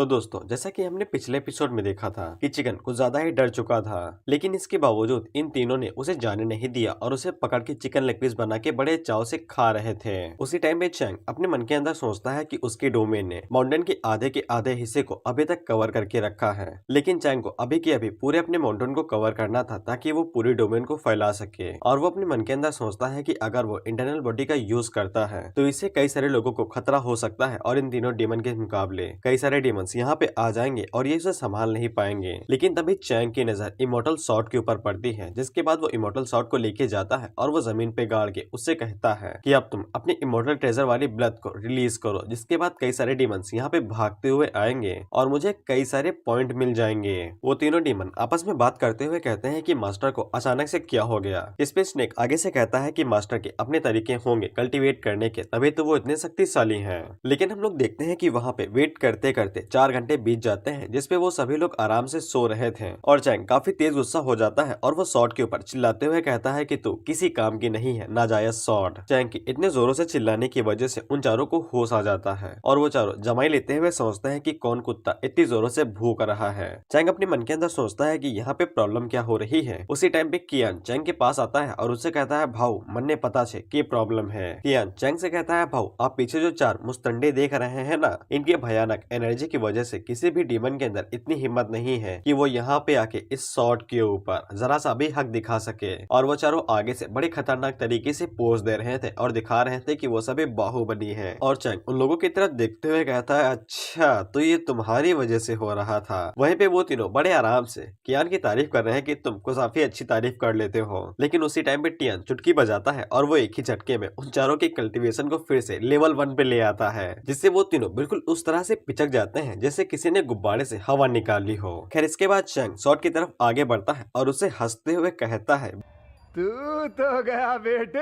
तो दोस्तों, जैसा कि हमने पिछले एपिसोड में देखा था कि चिकन कुछ ज्यादा ही डर चुका था, लेकिन इसके बावजूद इन तीनों ने उसे जाने नहीं दिया और उसे पकड़ के चिकन लेग पीस बना के बड़े चाव से खा रहे थे। उसी टाइम पे चैंग अपने मन के अंदर सोचता है कि उसके डोमेन ने माउंटेन के आधे हिस्से को अभी तक कवर करके रखा है, लेकिन चैंग को अभी के अभी पूरे अपने माउंटेन को कवर करना था ताकि वो पूरी डोमेन को फैला सके। और वो अपने मन के अंदर सोचता है कि अगर वो इंटरनल बॉडी का यूज करता है तो इससे कई सारे लोगों को खतरा हो सकता है और इन तीनों डेमन के मुकाबले कई सारे डेमंस यहाँ पे आ जाएंगे और ये उसे संभाल नहीं पाएंगे। लेकिन तभी चैंग की नजर इमोर्टल शॉट के ऊपर पड़ती है, जिसके बाद वो इमोर्टल शॉट को लेके जाता है और वो जमीन पे गाड़ के उससे कहता है कि अब तुम अपनी इमोर्टल ट्रेजर वाली ब्लड को रिलीज करो, जिसके बाद कई सारे डेमंस यहाँ पे भागते हुए आएंगे और मुझे कई सारे पॉइंट मिल जाएंगे। वो तीनों डेमन आपस में बात करते हुए कहते हैं कि मास्टर को अचानक से क्या हो गया। इस पे स्नेक आगे से कहता है कि मास्टर के अपने तरीके होंगे कल्टीवेट करने के, तभी तो वो इतने शक्तिशाली हैं। लेकिन हम लोग देखते हैं कि वहाँ पे वेट करते करते 4 घंटे बीत जाते हैं, जिसपे वो सभी लोग आराम से सो रहे थे और चैंग काफी तेज गुस्सा हो जाता है और वो शॉट के ऊपर चिल्लाते हुए कहता है कि तू किसी काम की नहीं है, नाजायज शॉट। चैंग की इतने जोरों से चिल्लाने की वजह से उन चारों को होश आ जाता है और वो चारों जमाई लेते हुए सोचते हैं कि कौन कुत्ता इतनी जोरों से भूख रहा है। चैंग अपने मन के अंदर सोचता है कि यहाँ पे प्रॉब्लम क्या हो रही है। उसी टाइम पे कियान चैंग के पास आता है और उससे कहता है, भाऊ मन ने पता छे कि प्रॉब्लम है। कियान चैंग से कहता है, भाऊ आप पीछे जो 4 मुस्तंडे देख रहे हैं ना, इनके भयानक एनर्जी की वजह से किसी भी डीमन के अंदर इतनी हिम्मत नहीं है कि वो यहाँ पे आके इस शॉट के ऊपर जरा सा भी हक दिखा सके। और वो चारों आगे से बड़े खतरनाक तरीके से पोज दे रहे थे और दिखा रहे थे कि वो सभी बाहुबली है। और चैंग उन लोगों की तरफ देखते हुए कहता है, अच्छा तो ये तुम्हारी वजह से हो रहा था। वहीं पे वो तीनों बड़े आराम से कियान की तारीफ कर रहे हैं कि तुम काफी अच्छी तारीफ कर लेते हो। लेकिन उसी टाइम पे टियान चुटकी बजाता है और वो एक ही झटके में उन चारों के कल्टीवेशन को फिर से लेवल 1 पे ले आता है, जिससे वो तीनों बिल्कुल उस तरह से पिचक जाते हैं जैसे किसी ने गुब्बारे से हवा निकाली हो। खैर इसके बाद चैंग शॉट की तरफ आगे बढ़ता है और उसे हंसते हुए कहता है, तू तो गया बेटे।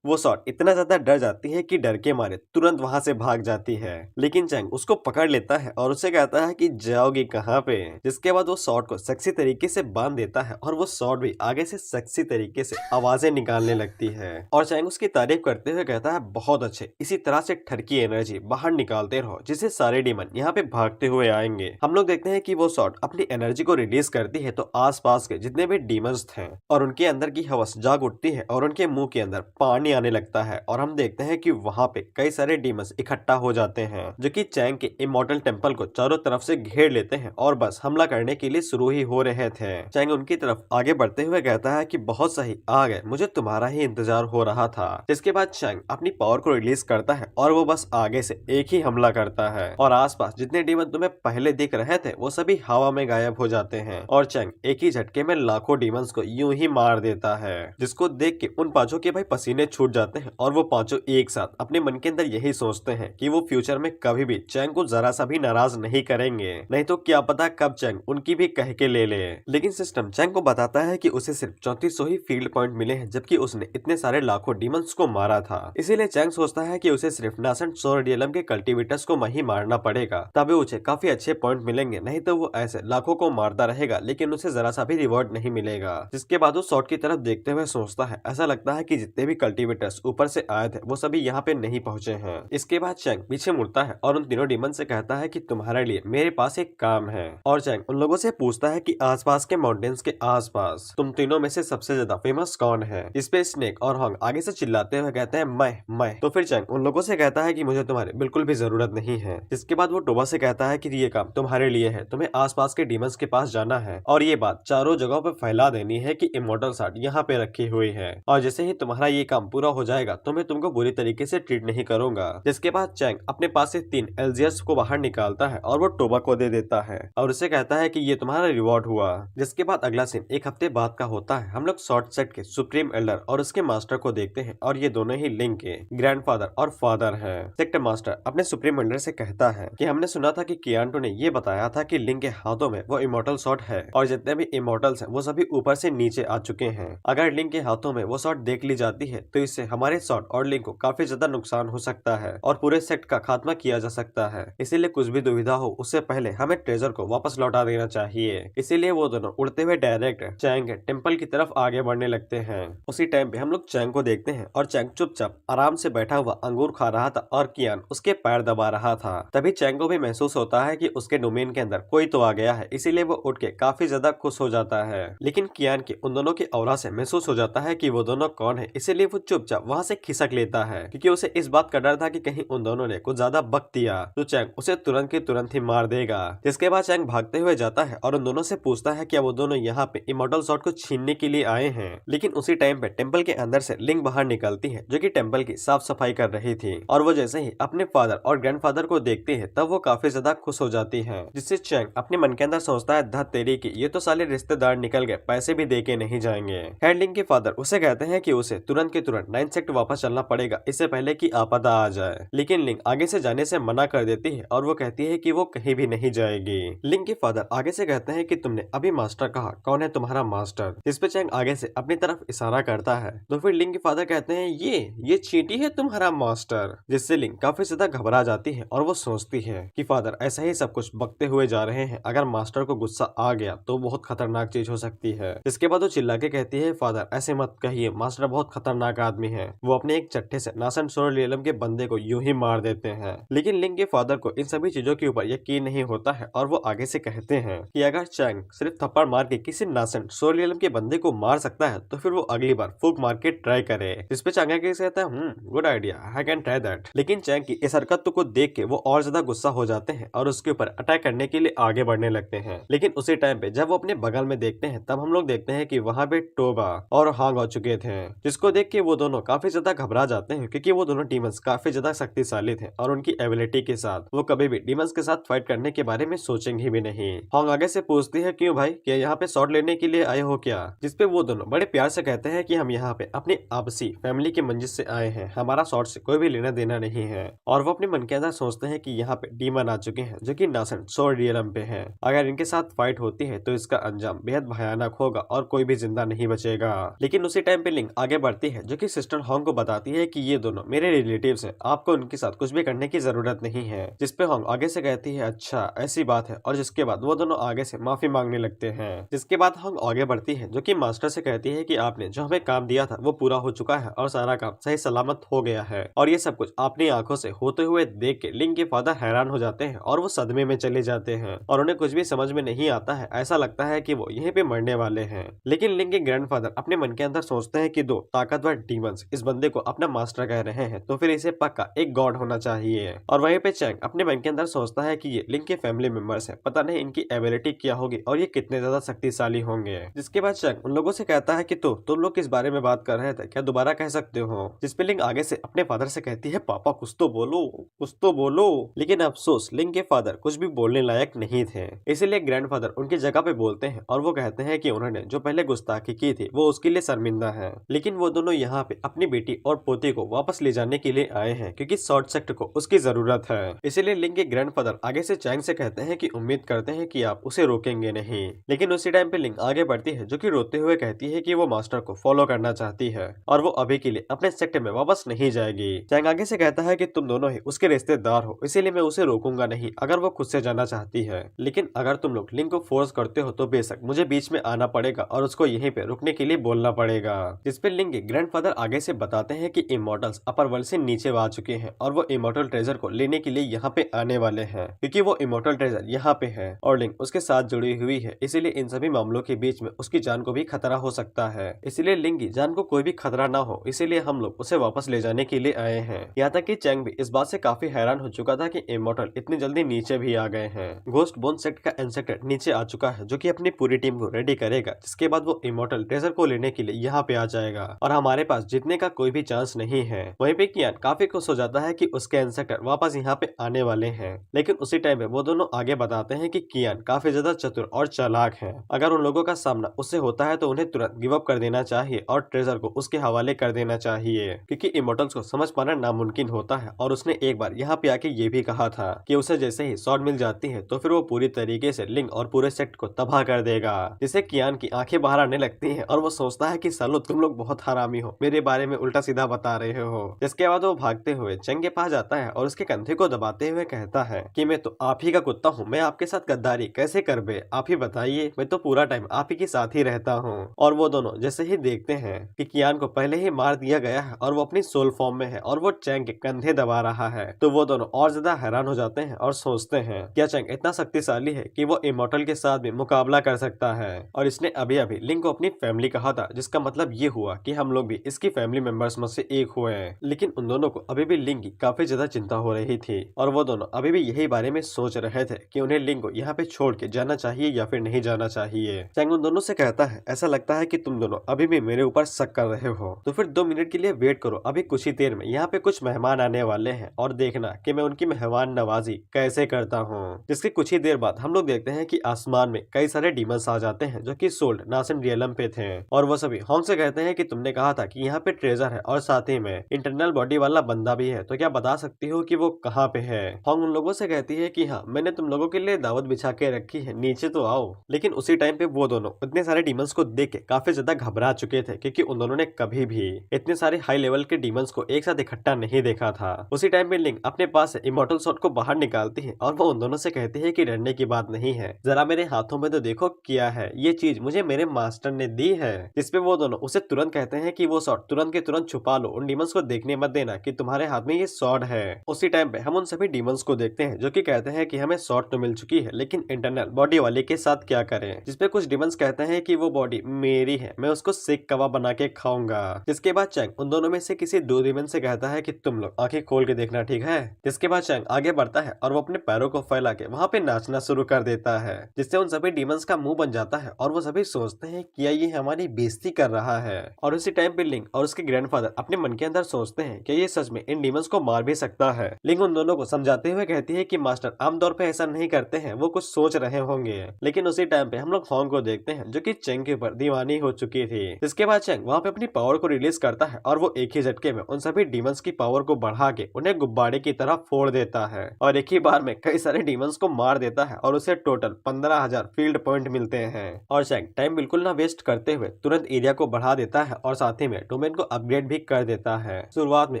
वो शॉट इतना ज्यादा डर जाती है कि डर के मारे तुरंत वहां से भाग जाती है। लेकिन चैंग उसको पकड़ लेता है और उसे कहता है कि जाओगी कहाँ पे। जिसके बाद वो शॉट को सेक्सी तरीके से बांध देता है और वो शॉट भी आगे से सेक्सी तरीके से आवाजें निकालने लगती है। और चैंग उसकी तारीफ करते हुए कहता है, बहुत अच्छे, इसी तरह से ठरकी एनर्जी बाहर निकालते रहो जिससे सारे डीमन यहाँ पे भागते हुए आएंगे। हम लोग देखते हैं कि वो शॉट अपनी एनर्जी को रिलीज करती है तो आसपास के जितने भी डीमंस थे और उनके अंदर की हवस जाग उठती है और उनके मुंह के अंदर पानी आने लगता है और हम देखते हैं कि वहां पे कई सारे डीमंस इकट्ठा हो जाते हैं जो कि चैंग के इमॉर्टल टेंपल को चारों तरफ से घेर लेते हैं और बस हमला करने के लिए शुरू ही हो रहे थे। चैंग उनकी तरफ आगे बढ़ते हुए कहता है कि बहुत सही, आ गए, मुझे तुम्हारा ही इंतजार हो रहा था। जिसके बाद चैंग अपनी पावर को रिलीज करता है और वो बस आगे से एक ही हमला करता है और आसपास जितने डीमन तुम्हें पहले दिख रहे थे वो सभी हवा में गायब हो जाते हैं और चैंग एक ही झटके में लाखों डीमंस को यूं ही मार देता है, जिसको देख के उन पांचों के भाई पसीने छूट जाते हैं और वो पांचों एक साथ अपने मन के अंदर यही सोचते हैं कि वो फ्यूचर में कभी भी चैंग को जरा सा भी नाराज नहीं करेंगे, नहीं तो क्या पता कब चैंग उनकी भी कह के ले ले। लेकिन सिस्टम चैंग को बताता है कि उसे सिर्फ 3400 ही फील्ड पॉइंट मिले हैं, जबकि उसने इतने सारे लाखों डीमंस को मारा था। इसीलिए चैंग सोचता है कि उसे सिर्फ नासेंट सोरडियलम के कल्टीवेटर्स को वही मारना पड़ेगा, तभी उसे काफी अच्छे पॉइंट मिलेंगे, नहीं तो वो ऐसे लाखों को मारता रहेगा लेकिन उसे जरा सा भी रिवॉर्ड नहीं मिलेगा। जिसके बाद वो शॉट की तरफ देखते हुए सोचता है, ऐसा लगता है कि जितने भी कल्टीवेटर्स ऊपर से आए थे वो सभी यहाँ पे नहीं पहुंचे हैं। इसके बाद चैंग पीछे मुड़ता है और उन तीनों डीमन से कहता है कि तुम्हारे लिए मेरे पास एक काम है। और चैंग उन लोगों से पूछता है कि आसपास के माउंटेन्स के आसपास तुम तीनों में से सबसे ज्यादा फेमस कौन है। इस पे स्नेक और हॉन्ग आगे से चिल्लाते हुए कहते हैं, मैं। तो फिर चैंग उन लोगों से कहता है कि मुझे तुम्हारी बिल्कुल भी जरूरत नहीं है। जिसके बाद वो टोबा से कहता है कि ये काम तुम्हारे लिए है, तुम्हें आसपास के डीमंस के पास जाना है और ये बात चारों जगहों पे फैला देनी है कि इमोर्टल सार्ड यहाँ पे रखी हुई है और जैसे ही तुम्हारा ये काम पूरा हो जाएगा तो मैं तुमको बुरी तरीके से ट्रीट नहीं करूंगा। जिसके बाद चैंग अपने पास से 3 एल्जियर्स को बाहर निकालता है और वो टोबा को दे देता है और उसे कहता है कि ये तुम्हारा रिवॉर्ड हुआ। जिसके बाद अगला सीन एक हफ्ते बाद का होता है। हम लोग शॉर्ट सेट के सुप्रीम एल्डर और उसके मास्टर को देखते हैं और ये दोनों ही लिंक के ग्रैंडफादर और फादर है। सेक्टर मास्टर अपने सुप्रीम एल्डर से कहता है कि हमने सुना था कि कियांटो ने ये बताया था कि लिंक के हाथों में वो इमोर्टल शॉट है और जितने भी इमोर्टल्स हैं वो सभी ऊपर से नीचे आ चुके हैं अगर लिंक के हाथों में वो शॉट देख ली जाती है तो इससे हमारे शॉट और लिंक को काफी ज्यादा नुकसान हो सकता है और पूरे सेट का खात्मा किया जा सकता है। इसीलिए कुछ भी दुविधा हो उससे पहले हमें ट्रेजर को वापस लौटा देना चाहिए। इसीलिए वो दोनों उड़ते हुए डायरेक्ट चैंग के टेम्पल की तरफ आगे बढ़ने लगते हैं। उसी टाइम पे हम लोग चैंग को देखते हैं और चैंग चुपचाप आराम से बैठा हुआ अंगूर खा रहा था और कियान उसके पैर दबा रहा था। तभी चैंग को भी महसूस होता है कि उसके डोमेन के अंदर कोई तो आ गया है, इसीलिए वो उठ के काफी ज्यादा खुश हो जाता है। लेकिन कियान की उन दोनों की ऑरा से महसूस हो जाता है कि वो दोनों कौन है, इसीलिए वो चुपचाप वहाँ से खिसक लेता है क्योंकि उसे इस बात का डर था कि कहीं उन दोनों ने कुछ ज्यादा बक दिया तो चैंग उसे तुरंत के तुरंत ही मार देगा। जिसके बाद चैंग भागते हुए जाता है और उन दोनों से पूछता है कि वो दोनों यहाँ पे इमॉर्टल शॉट को छीनने के लिए आए हैं। लेकिन उसी टाइम पे टेम्पल के अंदर से लिंक बाहर निकलती है जो कि टेम्पल की साफ सफाई कर रही थी और वो जैसे ही अपने फादर और ग्रैंडफादर को देखती है तब वो काफी ज्यादा खुश हो जाती है। जिससे चैंग अपने मन के अंदर सोचता है धत तेरी की, ये तो साले रिश्तेदार निकल गए, पैसे भी दे के नहीं जाएंगे। खैर लिंक के फादर उसे कहते हैं कि उसे तुरंत के तुरंत 9 सेक्टर वापस चलना पड़ेगा इससे पहले कि आपदा आ जाए। लेकिन लिंक आगे से जाने से मना कर देती है और वो कहती है कि वो कहीं भी नहीं जाएगी। लिंक के फादर आगे से कहते हैं कि तुमने अभी मास्टर कहा, कौन है तुम्हारा मास्टर? जिस पे चैंग आगे से अपनी तरफ इशारा करता है तो फिर लिंक के फादर कहते हैं ये चींटी है तुम्हारा मास्टर। जिससे लिंक काफी ज्यादा घबरा जाती है और वो सोचती है कि फादर ऐसा ही सब कुछ बकते हुए जा रहे हैं, अगर मास्टर को गुस्सा आ गया तो बहुत खतरनाक चीज हो सकती है। इसके बाद वो चिल्ला के कहती है फादर ऐसे मत कहिए, मास्टर बहुत खतरनाक आदमी है, वो अपने एक चट्टे से नासन सोरलियलम के बंदे को यूं ही मार देते हैं। लेकिन लिंक के फादर को इन सभी चीजों के ऊपर यकीन नहीं होता है और वो आगे से कहते हैं कि अगर चैंग सिर्फ थप्पड़ मार के किसी नासन सोरलियलम के बंदे को मार सकता है तो फिर वो अगली बार फूक मार के ट्राई करे। जिस पे चैंग आगे से कहता है good idea, I can try that. लेकिन चैंग की इस हरकत को देख के वो और ज्यादा गुस्सा हो जाते हैं और उसके ऊपर अटैक करने के लिए आगे बढ़ने लगते हैं। लेकिन उसी टाइम पे जब वो अपने बगल में देखते हैं तब हम लोग देखते हैं कि वहाँ पे टोबा और हांग आ चुके थे, जिसको देख के वो दोनों काफी ज्यादा घबरा जाते हैं क्योंकि वो दोनों डीमंस काफी ज्यादा शक्तिशाली थे और उनकी एबिलिटी के साथ वो कभी भी डीमंस के साथ फाइट करने के बारे में सोचेंगे भी नहीं। हांग आगे से पूछती है क्यों भाई, क्या यहाँ पे शॉट लेने के लिए आए हो क्या? जिसपे वो दोनों बड़े प्यार से कहते हैं कि हम यहाँ पे अपनी आपसी फैमिली के मंजिल से आए हैं, हमारा शॉट से कोई भी लेना देना नहीं है। और वो अपने मन के अंदर सोचते हैं कि यहाँ पे डीमन आ चुके हैं जो कि नासन सोरलियलम पे हैं, अगर इनके साथ फाइट होती है तो इसका अंजाम बेहद भयानक होगा और कोई भी जिंदा नहीं बचेगा। लेकिन उसी टाइम पे लिंक आगे बढ़ती है जो कि सिस्टर होंग को बताती है कि ये दोनों मेरे रिलेटिव्स हैं, आपको उनके साथ कुछ भी करने की जरूरत नहीं है। जिसपे होंग आगे से कहती है अच्छा ऐसी बात है, और जिसके बाद वो दोनों आगे से माफी मांगने लगते हैं। जिसके बाद होंग आगे बढ़ती है जो कि मास्टर से कहती है कि आपने जो हमें काम दिया था वो पूरा हो चुका है और सारा काम सही सलामत हो गया है, और ये सब कुछ अपनी आंखों से होते हुए देख के लिंक के फादर हैरान हो जाते हैं और वो सदमे में चले जाते हैं और उन्हें कुछ भी समझ में नहीं आता है, ऐसा लगता है कि वो यहीं पे मरने वाले हैं। लेकिन लिंक के ग्रैंडफादर अपने मन के अंदर सोचते हैं कि दो ताकतवर डीमंस इस बंदे को अपना मास्टर कह रहे हैं तो फिर इसे पक्का एक गॉड होना चाहिए। और वहीं पे चैंग अपने मन के अंदर सोचता है कि ये लिंक के फैमिली मेंबर्स हैं, पता नहीं इनकी एबिलिटी क्या होगी और ये कितने ज्यादा शक्तिशाली होंगे। जिसके बाद चैंग उन लोगों से कहता है कि तो तुम लोग किस बारे में बात कर रहे थे, क्या दोबारा कह सकते हो? जिसपे लिंक आगे से अपने फादर से कहती है पापा कुछ तो बोलो, कुछ तो बोलो। लेकिन अफसोस लिंक के फादर कुछ भी बोलने लायक नहीं थे, इसीलिए ग्रैंडफादर उनकी जगह पे बोलते हैं और वो कहते हैं कि उन्होंने जो पहले गुस्ताखी की थी वो उसके लिए शर्मिंदा है, लेकिन वो दोनों यहाँ पे अपनी बेटी और पोते को वापस ले जाने के लिए आए हैं क्योंकि शॉर्ट सेक्टर को उसकी जरूरत है। इसीलिए लिंक के ग्रैंडफादर आगे से चैंग से कहते हैं कि उम्मीद करते हैं कि आप उसे रोकेंगे नहीं। लेकिन उसी टाइम पे लिंक आगे बढ़ती है जो कि रोते हुए कहती है कि वो मास्टर को फॉलो करना चाहती है और वो अभी के लिए अपने सेक्टर में वापस नहीं जाएगी। चैंग आगे से कहता है कि तुम दोनों ही उसके रिश्तेदार हो, इसीलिए मैं उसे रोकूंगा नहीं अगर वो खुद से जाना चाहती है, लेकिन अगर तुम लोग लिंक को फोर्स करते हो तो बेशक मुझे बीच में आना पड़ेगा और उसको यहीं पे रुकने के लिए बोलना पड़ेगा। जिसपे लिंक के ग्रैंडफादर आगे से बताते हैं कि इमॉर्टल्स अपर वर्ल्ड से नीचे आ चुके हैं और वो इमॉर्टल ट्रेजर को लेने के लिए यहाँ पे आने वाले हैं क्योंकि वो इमॉर्टल ट्रेजर यहाँ पे है और लिंक उसके साथ जुड़ी हुई है, इसीलिए इन सभी मामलों के बीच में उसकी जान को भी खतरा हो सकता है। इसीलिए लिंक की जान को कोई भी खतरा ना हो, इसीलिए हम लोग उसे वापस ले जाने के लिए आए हैं। यहाँ तक कि चैंग भी इस बात से काफी हैरान हो चुका था कि इमॉर्टल इतनी जल्दी नीचे भी आ गए हैं। घोस्ट बोन सेक्ट का इंसेक्टर नीचे आ चुका है जो कि अपनी पूरी टीम को रेडी करेगा, जिसके बाद वो इमॉर्टल ट्रेजर को लेने के लिए यहाँ पे आ जाएगा और हमारे पास जीतने का कोई भी चांस नहीं है। वहीं पे कियान काफी खुश हो जाता है कि उसके इंसेक्टर वापस यहाँ पे आने वाले हैं, लेकिन उसी टाइम पे वो दोनों आगे बताते हैं कि कियान काफी ज्यादा चतुर और चालाक है, अगर उन लोगों का सामना उससे होता है तो उन्हें तुरंत गिव अप कर देना चाहिए और ट्रेजर को उसके हवाले कर देना चाहिए क्योंकि इमॉर्टल्स को समझ पाना नामुमकिन होता है। और उसने एक बार यहाँ पे आके ये भी कहा था कि उसे जैसे ही शॉट मिल जाती है तो फिर वो पूरी तरीके से लिंक और पूरे सेट को तबाह कर देगा, जिससे कियान की आंखें बाहर आने लगती हैं हैं और वो सोचता है कि सालो तुम लोग बहुत हरामी हो, मेरे बारे में उल्टा सीधा बता रहे हो। इसके बाद वो भागते हुए चंग के पास जाता है और उसके कंधे को दबाते हुए कहता है कि मैं तो आप ही का कुत्ता हूँ, मैं आपके साथ गद्दारी कैसे कर बे, आप ही बताइए, मैं तो पूरा टाइम आप ही के साथ ही रहता हूँ। और वो दोनों जैसे ही देखते हैं कि कियान को पहले ही मार दिया गया है और वो अपनी सोल फॉर्म में है और वो चैंग के कंधे दबा रहा है, तो वो दोनों और ज्यादा हैरान हो जाते हैं और सोचते हैं क्या चैंग इतना शक्तिशाली है कि वो इमोर्टल के साथ भी मुकाबला कर सकता है। और इसने अभी अभी लिंग को अपनी फैमिली कहा था, जिसका मतलब ये हुआ कि हम लोग भी इसकी फैमिली मेंबर्स में से एक हुए हैं। लेकिन उन दोनों को अभी भी लिंग की काफी ज्यादा चिंता हो रही थी और वो दोनों अभी भी यही बारे में सोच रहे थे कि उन्हें लिंग को यहाँ पे छोड़ के जाना चाहिए या फिर नहीं जाना चाहिए। चैंग उन दोनों से कहता है ऐसा लगता है कि तुम दोनों अभी भी मेरे ऊपर शक कर रहे हो, तो फिर 2 मिनट के लिए वेट करो, अभी कुछ ही देर में यहाँ पे कुछ मेहमान आने वाले हैं और देखना कि मैं उनकी मेहमान नवाजी कैसे करता हूँ। जिसके कुछ ही देर बाद हम लोग देखते हैं कि आसमान में कई सारे डीमंस आ जाते हैं जो कि सोल्ड नासन रियलम पे थे और वो सभी होंग से कहते हैं कि तुमने कहा था कि यहाँ पे ट्रेजर है और साथ ही में इंटरनल बॉडी वाला बंदा भी है, तो क्या बता सकती हो कि वो कहाँ पे है। होंग उन लोगों से कहती है कि हाँ मैंने तुम लोगों के लिए दावत बिछा के रखी है, नीचे तो आओ। लेकिन उसी टाइम पे वो दोनों इतने सारे डीमंस को देख के काफी ज्यादा घबरा चुके थे क्योंकि उन दोनों ने कभी भी इतने सारे हाई लेवल के डीमंस को एक साथ इकट्ठा नहीं देखा था। उसी टाइम पे लिंग अपने पास इमोर्टल शॉट को बाहर निकालती है और वो उन दोनों से कहती है कि डरने की बात नहीं है, जरा मेरे हाथों में तो देखो क्या है, ये चीज मुझे मेरे मास्टर ने दी है। जिसपे वो दोनों उसे तुरंत कहते हैं कि वो शॉट तुरंत के तुरंत छुपा लो, उन डीमंस को देखने मत देना कि तुम्हारे हाथ में ये शॉट है। उसी टाइम पे हम उन सभी डीमंस को देखते हैं जो कि कहते हैं कि हमें शॉट तो मिल चुकी है लेकिन इंटरनल बॉडी वाले के साथ क्या करें। जिसपे कुछ डीमंस कहते हैं कि वो बॉडी मेरी है, मैं उसको सीख कबाब बना के खाऊंगा। जिसके बाद चैंग उन दोनों में से किसी 2 डीमन से कहता है कि तुम लोग आंखें खोल के देखना, ठीक है। जिसके बाद चैंग आगे बढ़ता है और वो अपने पैरों को फैला के वहाँ पे नाचना शुरू कर देता है, जिससे उन सभी डीमंस का मुंह बन जाता है और वो सभी सोचते हैं कि ये हमारी बेइज्जती कर रहा है। और उसी टाइम पे लिंग और उसके ग्रैंडफादर अपने मन के अंदर सोचते हैं कि ये सच में इन डीमंस को मार भी सकता है। लिंग उन दोनों को समझाते हुए कहती है कि मास्टर आमतौर पे ऐसा नहीं करते हैं, वो कुछ सोच रहे होंगे। लेकिन उसी टाइम पे हम लोग होंग को देखते हैं जो कि चेंग के ऊपर दीवानी हो चुकी थी। इसके बाद चेंग वहाँ पे अपनी पावर को रिलीज करता है और वो एक ही झटके में उन सभी डीमंस की पावर को बढ़ा के उन्हें गुब्बारे की तरह फोड़ देता है और एक ही बार में कई सारे डीमंस को मार देता है और उसे टोटल 15,000 फील्ड पॉइंट मिलते हैं। और चेंग टाइम बिल्कुल ना वेस्ट करते हुए तुरंत एरिया को बढ़ा देता है और साथ ही में डोमेन को अपग्रेड भी कर देता है। शुरुआत में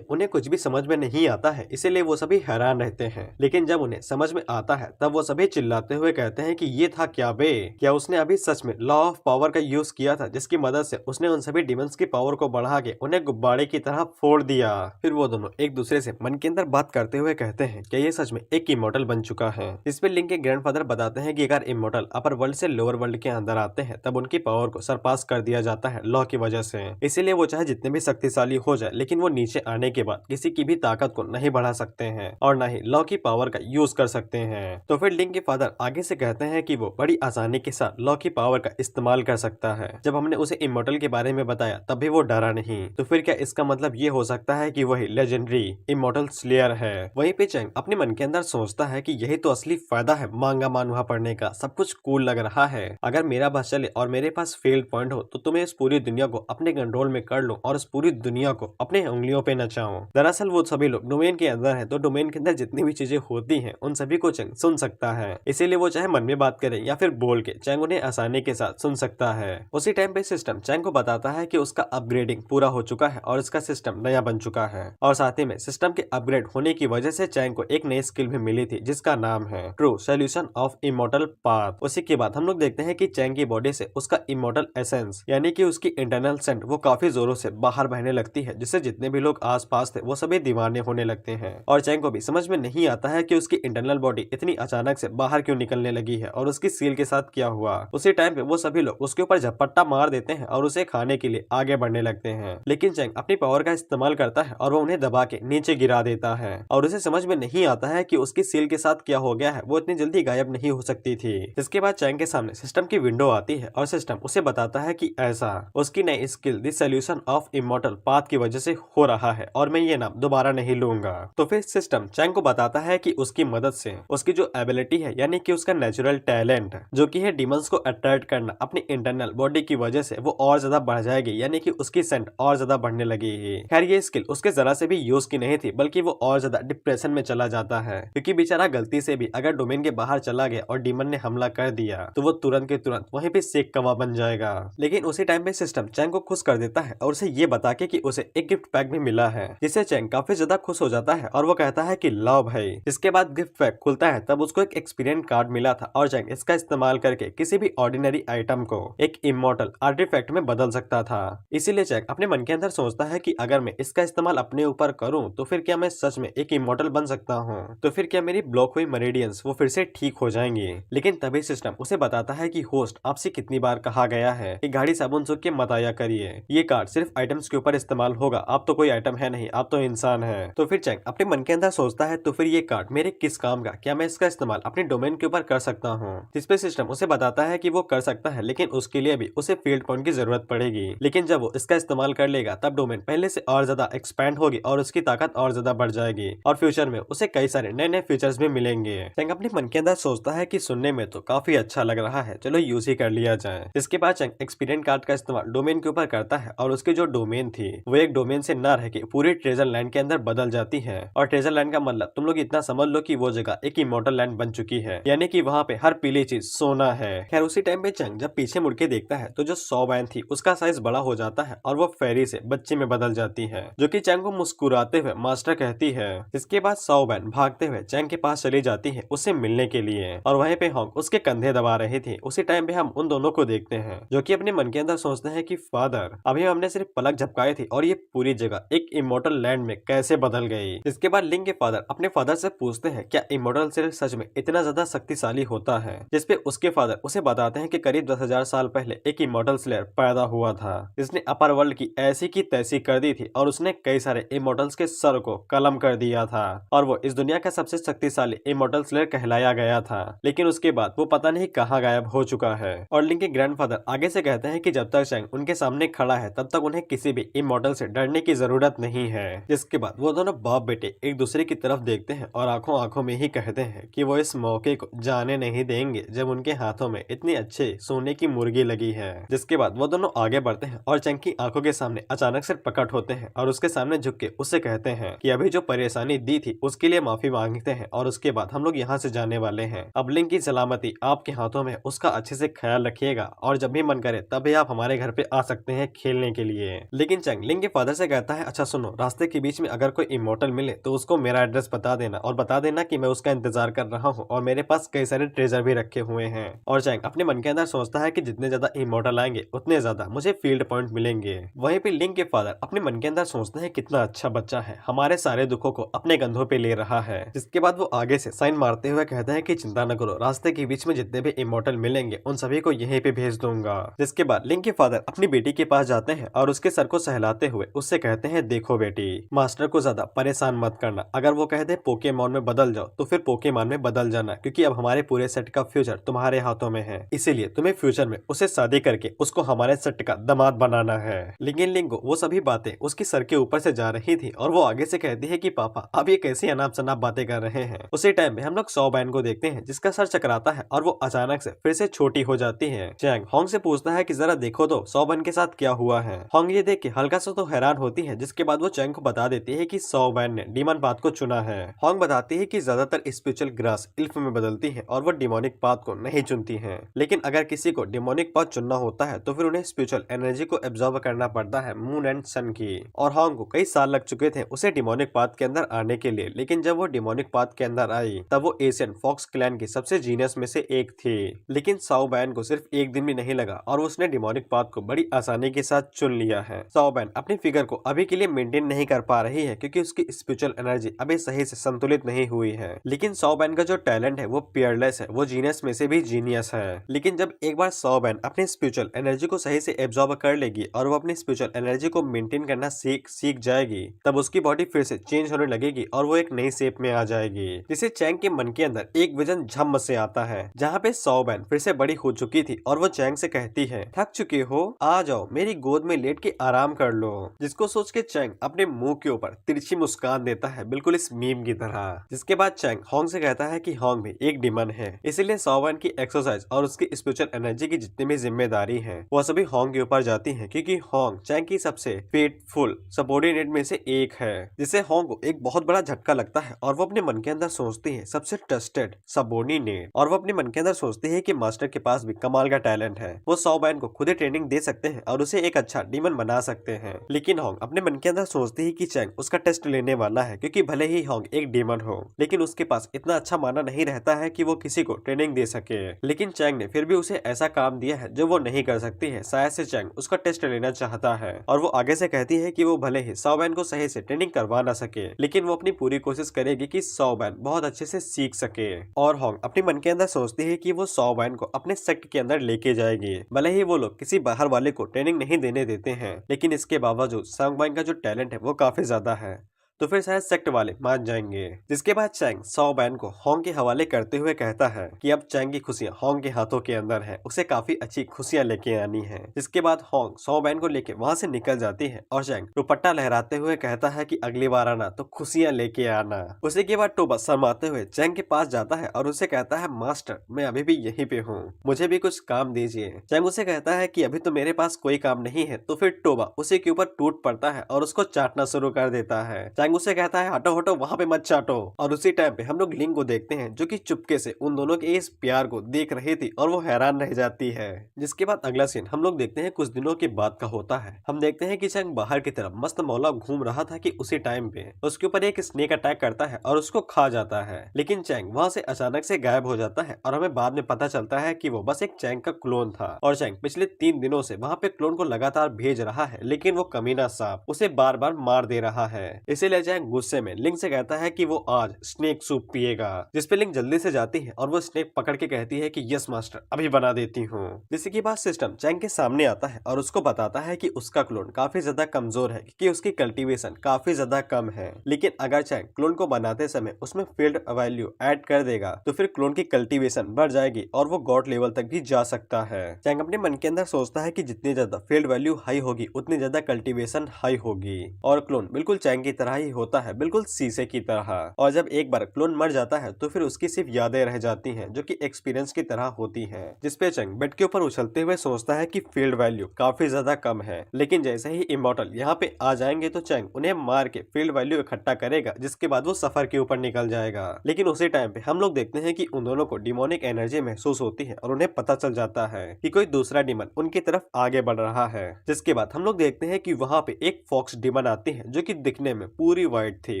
उन्हें कुछ भी समझ में नहीं आता है, इसीलिए वो सभी हैरान रहते हैं, लेकिन जब उन्हें समझ में आता है तब वो सभी चिल्लाते हुए कहते हैं कि ये था क्या बे, क्या उसने अभी सच में लॉ ऑफ पावर का यूज किया था जिसकी मदद से उसने उन सभी डीमंस की पावर को बढ़ा के उन्हें गुब्बारे की तरह फोड़ दिया। फिर वो दोनों एक दूसरे से मन के अंदर बात करते हुए कहते हैं कि ये सच में एक इमोर्टल बन चुका है। इस पे लिंक के ग्रैंडफादर बताते हैं कि अगर इमोर्टल अपर वर्ल्ड से लोअर वर्ल्ड के अंदर आते हैं तब उनकी पावर को सरपास कर दिया जाता है लॉ की वजह से, इसीलिए वो चाहे जितने भी शक्तिशाली हो जाए लेकिन वो नीचे आने के बाद किसी की भी ताकत को नहीं बढ़ा सकते हैं और न ही लॉ की पावर का यूज कर सकते हैं। तो फिर लिंक के फादर आगे से कहते हैं कि वो बड़ी आसानी के साथ लॉ की पावर का इस्तेमाल कर सकता है। जब हमने उसे इमोर्टल के बारे में बताया तब भी वो डरा नहीं, तो फिर क्या इसका मतलब ये हो सकता है कि वही लेजेंडरी इमोर्टल स्लेयर है। वहीं पे चैंग अपने मन के अंदर सोचता है कि यही तो असली फायदा है मांगा मानवा पढ़ने का, सब कुछ कूल लग रहा है। अगर मेरा बस चले और मेरे पास फील्ड पॉइंट हो तो तुम्हें इस पूरी दुनिया को अपने कंट्रोल में कर लो और इस पूरी दुनिया को अपने उंगलियों पे नचाओ। दरअसल वो सभी लोग डोमेन के अंदर है, तो डोमेन के अंदर जितनी भी चीजें होती हैं उन सभी को चैंग सुन सकता है, इसीलिए वो चाहे मन में बात करे या फिर बोल के चैंग उन्हें आसानी के साथ सुन सकता है। उसी टाइम पे सिस्टम चैंग को बताता है कि उसका अपग्रेडिंग पूरा हो चुका है और इसका सिस्टम नया बन चुका है और साथ ही में सिस्टम के अपग्रेड होने की वजह से चैंग को एक नई स्किल भी मिली थी जिसका नाम है true solution of immortal path. उसी के बाद हम लोग देखते हैं कि चैंग की बॉडी से उसका इमोर्टल एसेंस यानी कि उसकी इंटरनल सेंट वो काफी जोरों से बाहर बहने लगती है, जिससे जितने भी लोग आसपास थे वो सभी दीवाने होने लगते हैं और चैंग को भी समझ में नहीं आता है कि उसकी इंटरनल बॉडी इतनी अचानक से बाहर क्यों निकलने लगी है और उसकी सील के साथ क्या हुआ। उसी टाइम पे वो सभी लोग उसके ऊपर झपट्टा मार देते हैं और उसे खाने के लिए आगे बढ़ने लगते हैं, लेकिन चैंग अपनी पावर का इस्तेमाल करता है और वो उन्हें दबा के नीचे गिरा देता है और उसे समझ में नहीं आता है कि उसकी सील के साथ क्या हो गया है, वो इतनी जल्दी गायब नहीं हो सकती थी। इसके बाद चैंग के सामने सिस्टम की विंडो आती है और सिस्टम उसे बताता है कि ऐसा उसकी नई skill the solution of immortal path की वजह से हो रहा है और मैं ये नाम दोबारा नहीं लूंगा। तो फिर सिस्टम चैंग को बताता है कि उसकी मदद से उसकी जो एबिलिटी है यानी कि उसका नेचुरल टैलेंट जो कि है डीमंस को अट्रैक्ट करना अपनी इंटरनल बॉडी की वजह से वो और ज्यादा बढ़ जाएगी, यानी कि उसकी सेंट और ज्यादा बढ़ने लगेगी। खैर ये स्किल उसके जरा से भी यूज की नहीं थी, बल्कि वो और ज्यादा डिप्रेशन में चला जाता है क्योंकि बेचारा गलती से भी अगर डोमेन के बाहर चला गया और डीमन ने हमला कर दिया तो वो तुरंत के तुरंत वहीं पे सेक कवा बन जाएगा। लेकिन उसी टाइम पे सिस्टम चैंग को खुश कर देता है और उसे ये बता के कि उसे एक गिफ्ट पैक भी मिला है, जिससे चैंग काफी ज्यादा खुश हो जाता है और वो कहता है कि लाओ भाई। इसके बाद गिफ्ट पैक खुलता है तब उसको एक एक्सपीरियंस कार्ड मिला था और चैंग इसका इस्तेमाल करके किसी भी ऑर्डिनरी आइटम को एक इमॉर्टल आर्टिफैक्ट में बदल सकता था। इसीलिए चैंग अपने मन के अंदर सोचता है कि अगर मैं इसका इस्तेमाल अपने ऊपर करूं तो फिर क्या मैं सच में एक इमॉर्टल बन सकता हूं, तो फिर क्या मेरी ब्लॉक हुई मेरिडियंस वो फिर से ठीक हो जाएंगी। लेकिन तभी सिस्टम उसे बताता है कि होस्ट आपसे कितनी बार कहा गया है कि गाड़ी साबुन सूख के मत आया करिए, ये कार्ड सिर्फ आइटम्स के ऊपर इस्तेमाल होगा, आप तो कोई आइटम है नहीं, आप तो इंसान है। तो फिर चैंग अपने मन के अंदर सोचता है तो फिर ये कार्ड मेरे किस काम का, क्या मैं इसका इस्तेमाल अपने डोमेन के ऊपर कर सकता हूँ। जिसपे सिस्टम उसे बताता है कि वो कर सकता है, लेकिन उसके लिए भी उसे फील्ड पॉइंट की जरूरत पड़ेगी। लेकिन जब वो इसका इस्तेमाल कर लेगा तब डोमेन पहले से और ज्यादा एक्सपैंड होगी और उसकी ताकत और ज्यादा बढ़ जाएगी और फ्यूचर में उसे कई सारे नए नए फीचर्स भी मिलेंगे। चैंग अपने मन के अंदर सोचता है कि सुनने में तो काफी अच्छा लग रहा है, चलो यूज ही कर लिया जाए। इसके बाद चैंग एक्सपीरियंस कार्ड का इस्तेमाल डोमेन के ऊपर करता है और उसकी जो डोमेन थी वो एक डोमेन से न रह के पूरी ट्रेजर लैंड के अंदर बदल जाती है। और ट्रेजर लैंड का मतलब तुम लोग इतना समझ लो कि वो जगह एक इमॉर्टल लैंड बन चुकी है, यानी कि वहाँ पे हर पीली चीज सोना है। खैर उसी टाइम पे चैंग जब पीछे मुड़ के देखता है तो जो सौबैन थी उसका साइज बड़ा हो जाता है और वो फेरी से बच्चे में बदल जाती है, जो कि चैंग को मुस्कुराते हुए मास्टर कहती है। इसके बाद सौबैन भागते हुए चैंग के पास चली जाती है उससे मिलने के लिए और वहीं पे हॉन्ग उसके कंधे दबा रहे थे। उसी टाइम पे हम उन दोनों को देखते हैं जो कि अपने मन के अंदर सोचते हैं कि फादर अभी हमने सिर्फ पलक झपकाई थी और ये पूरी जगह एक इमॉर्टल लैंड में कैसे बदल गई। इसके बाद लिंग के फादर अपने फादर से पूछते हैं क्या इमॉर्टल स्लेयर सच में इतना ज्यादा शक्तिशाली होता है, जिसपे उसके फादर उसे बताते हैं कि करीब 10,000 साल पहले एक इमॉर्टल स्लेयर पैदा हुआ था जिसने अपर वर्ल्ड की ऐसी की तैसी कर दी थी और उसने कई सारे इमॉर्टल्स के सर को कलम कर दिया था और वो इस दुनिया का सबसे शक्तिशाली इमॉर्टल स्लेयर कहलाया गया था। लेकिन उसके बाद वो पता नहीं कहाँ गायब हो चुका है। और लिंग के ग्रैंडफादर आगे से कहते हैं कि जब तक चैंग उनके सामने खड़ा है तब तक उन्हें किसी भी इमॉर्टल से डरने की जरूरत नहीं है। जिसके बाद वो दोनों बाप बेटे एक दूसरे की तरफ देखते हैं और आंखों आंखों में ही कहते हैं कि वो इस मौके को जाने नहीं देंगे जब उनके हाथों में इतनी अच्छे सोने की मुर्गी लगी है। जिसके बाद वो दोनों आगे बढ़ते हैं और चैंग की आंखों के सामने अचानक से प्रकट होते हैं और उसके सामने झुक के उससे कहते हैं कि अभी जो परेशानी दी थी उसके लिए माफी मांगते हैं और उसके बाद हम लोग यहाँ से जाने वाले हैं। अब लिंग की सलामती आपके हाथों में, उसका अच्छे से ख्याल रखिएगा और जब भी मन करे तभी आप हमारे घर पे आ सकते हैं खेलने के लिए। लेकिन चैंग लिंग के फादर से कहता है अच्छा सुनो, रास्ते के बीच में अगर कोई इमॉर्टल मिले तो उसको मेरा एड्रेस बता देना और बता देना कि मैं उसका इंतजार कर रहा हूँ और मेरे पास कई सारे ट्रेजर भी रखे हुए हैं। और चैंग अपने मन के अंदर सोचता है कि जितने ज्यादा इमॉर्टल आएंगे उतने ज्यादा मुझे फील्ड पॉइंट मिलेंगे। वहीं पे लिंग के फादर अपने मन के अंदर सोचते हैं कितना अच्छा बच्चा है, हमारे सारे दुखों को अपने कंधों पे ले रहा है। जिसके बाद वो आगे से साइन मारते हुए कहते हैं कि चिंता न करो, रास्ते के बीच में जितने भी इमॉर्टल मिलेंगे उन सभी को यहीं पे भेज दूंगा। जिसके बाद लिंग के फादर अपनी बेटी के पास जाते हैं और उसके सर को सहलाते हुए उससे कहते हैं देखो बेटी, मास्टर को ज्यादा परेशान मत करना, अगर वो कह दे पोकेमॉन में बदल जाओ तो फिर पोकेमॉन में बदल जाना, क्योंकि अब हमारे पूरे सेट का फ्यूचर तुम्हारे हाथों में है, इसीलिए तुम्हें फ्यूचर में उसे शादी करके उसको हमारे सेट का दामाद बनाना है। लेकिन लिंगो वो सभी बातें उसकी सर के ऊपर से जा रही थी और वो आगे से कहती है कि पापा अब ये कैसी अनाप शनाप बातें कर रहे हैं। उसी टाइम में हम लोग सौबैन को देखते हैं जिसका सर चकराता है और वो अचानक से फिर से छोटी हो जाती है। चैंग हॉन्ग से पूछता है कि जरा देखो तो सौबैन के साथ क्या हुआ है। हॉन्ग ये देख के हल्का सा तो हैरान होती है, जिसके बाद वो चैंग को बता देती है कि सौबैन ने डीमन पाथ को चुना है। हॉन्ग बताती है कि ज्यादातर स्पिरिचुअल ग्रास इल्फ में बदलती है और वो डिमोनिक पाथ को नहीं चुनती है, लेकिन अगर किसी को डिमोनिक पाथ चुनना होता है तो फिर उन्हें स्पिरिचुअल एनर्जी को एब्जॉर्ब करना पड़ता है मून एंड सन की। और हॉन्ग को कई साल लग चुके थे उसे डिमोनिक पाथ के अंदर आने के लिए, लेकिन जब वो डिमोनिक पाथ के अंदर आई तब वो एशियन फॉक्स क्लैन की सबसे जीनियस में से एक थी। लेकिन सौबैन को सिर्फ एक दिन भी नहीं लगा और उसने डिमोनिक पाथ को बड़ी आसानी के साथ चुन लिया है। सौबैन अपनी फिगर को अभी के लिए मेंटेन नहीं कर पा रही है क्योंकि उसकी स्पिरिचुअल एनर्जी अभी सही से संतुलित नहीं हुई है। लेकिन सौबैन का जो टैलेंट है वो पियरलेस है, वो जीनियस में से भी जीनियस है। लेकिन जब एक बार सौबैन अपनी स्पिरिचुअल एनर्जी को सही से एब्जॉर्ब कर लेगी और वो अपनी स्पिरिचुअल एनर्जी को मेंटेन करना सीख जाएगी तब उसकी बॉडी फिर से चेंज होने लगेगी और वो एक नई शेप में आ जाएगी। जिसे चैंग के मन के अंदर एक विजन झम्म से आता है जहाँ पे सौबैन फिर से बड़ी हो चुकी थी और वो चैंग से कहती है थक चुके हो, आ जाओ मेरी गोद में लेट के आराम कर लो। जिसको सोच के चैंग अपने मुंह के ऊपर तिरछी मुस्कान देता है, बिल्कुल इस मीम की तरह। जिसके बाद चैंग हॉन्ग से कहता है कि हॉन्ग भी एक डिमन है, इसीलिए सौबैन की एक्सरसाइज और उसकी स्पिरिचुअल एनर्जी की जितनी भी जिम्मेदारी है वो सभी हॉन्ग के ऊपर जाती है, क्योंकि हॉन्ग चैंग की सबसे फेटफुल सबॉर्डिनेट में से एक है। जिसे हॉन्ग को एक बहुत बड़ा झटका लगता है और वो अपने मन के अंदर सोचती है सबसे ट्रस्टेड सबॉर्डिनेट, और वो अपने मन के अंदर सोचती है कि मास्टर के पास भी कमाल का टैलेंट है। वो बैन को खुद ही ट्रेनिंग दे सकते हैं और उसे एक अच्छा डीमन बना सकते हैं। लेकिन होंग अपने मन के अंदर सोचती है कि चैंग उसका टेस्ट लेने वाला है, क्योंकि भले ही होंग एक डीमन हो लेकिन उसके पास इतना अच्छा माना नहीं रहता है कि वो किसी को ट्रेनिंग दे सके। लेकिन चैंग ने फिर भी उसे ऐसा काम दिया है जो वो नहीं कर सकती है। शायद से चैंग उसका टेस्ट लेना चाहता है और वो आगे से कहती है कि वो भले ही बैन को सही से ट्रेनिंग करवा ना सके लेकिन वो अपनी पूरी कोशिश करेगी कि बैन बहुत अच्छे से सीख सके। और होंग अपने मन के अंदर सोचती है कि वो बैन को अपने सेक्ट के अंदर लेके जाएगी। भले ही वो लोग किसी बाहर वाले को ट्रेनिंग नहीं देने देते हैं लेकिन इसके बावजूद सॉन्गबाइन का जो टैलेंट है वो काफी ज्यादा है, तो फिर शायद सेक्ट वाले मान जाएंगे। जिसके बाद चैंग बैन को होंग के हवाले करते हुए कहता है कि अब चैंग की खुशियां होंग के हाथों के अंदर है, उसे काफी अच्छी खुशियां लेके आनी है। जिसके बाद होंग बैन को लेके वहां से निकल जाती है और चैंग दुपट्टा लहराते हुए कहता है कि अगली बार आना तो खुशियां लेके आना। उसी के बाद टोबा शर्माते हुए चैंग के पास जाता है और उसे कहता है मास्टर मैं अभी भी यहीं पे हूँ, मुझे भी कुछ काम दीजिए। चैंग उसे कहता है कि अभी तो मेरे पास कोई काम नहीं है, तो फिर टोबा उसी के ऊपर टूट पड़ता है और उसको चाटना शुरू कर देता है। चैंग उसे कहता है हटो हटो वहां पे मत चाटो। और उसी टाइम पे हम लोग लिंग को देखते हैं जो कि चुपके से उन दोनों के इस प्यार को देख रही थी और वो हैरान रह जाती है। जिसके बाद अगला सीन हम लोग देखते हैं कुछ दिनों के बाद का होता है। हम देखते हैं कि चैंग बाहर की तरफ मस्त मौला घूम रहा था कि उसी टाइम पे उसके ऊपर एक स्नेक अटैक करता है और उसको खा जाता है। लेकिन चैंग वहां से अचानक से गायब हो जाता है और हमें बाद में पता चलता है कि वो बस एक चैंग का क्लोन था और चैंग पिछले 3 दिनों से वहां पे क्लोन को लगातार भेज रहा है लेकिन वो कमीना सांप उसे बार बार मार दे रहा है। इसीलिए चैंग गुस्से में लिंग से कहता है कि वो आज स्नेक सूप पिएगा। जिसपे लिंग जल्दी से जाती है और वो स्नेक पकड़ के कहती है कि यस मास्टर अभी बना देती हूँ। जिसके के बाद सिस्टम चैंग के सामने आता है और उसको बताता है कि उसका क्लोन काफी ज्यादा कमजोर है क्योंकि उसकी कल्टीवेशन काफी ज्यादा कम है। लेकिन अगर चैंग क्लोन को बनाते समय उसमें फील्ड वैल्यू ऐड कर देगा तो फिर क्लोन की कल्टीवेशन बढ़ जाएगी और वो गॉड लेवल तक भी जा सकता है। चैंग अपने मन के अंदर सोचता है कि जितनी ज्यादा फील्ड वैल्यू हाई होगी उतनी ज्यादा कल्टीवेशन हाई होगी। और क्लोन बिल्कुल चैंग की तरह ही होता है, बिल्कुल शीशे की तरह। और जब एक बार क्लोन मर जाता है तो फिर उसकी सिर्फ यादें रह जाती हैं जो कि एक्सपीरियंस की तरह होती हैं। जिसपे चैंग बेड के ऊपर उछलते हुए सोचता है कि फील्ड वैल्यू काफी ज्यादा कम है। लेकिन जैसे ही इमॉर्टल यहाँ पे आ जाएंगे तो चैंग उन्हें मार के फील्ड वैल्यू इकट्ठा करेगा, जिसके बाद वो सफर के ऊपर निकल जाएगा। लेकिन उसी टाइम पे हम लोग देखते हैं कि उन दोनों को डिमोनिक एनर्जी महसूस होती है और उन्हें पता चल जाता है कि कोई दूसरा डिमन उनकी तरफ आगे बढ़ रहा है। जिसके बाद हम लोग देखते हैं कि वहाँ पे एक फॉक्स डिमन आती है जो कि दिखने में पूरी व्हाइट थी,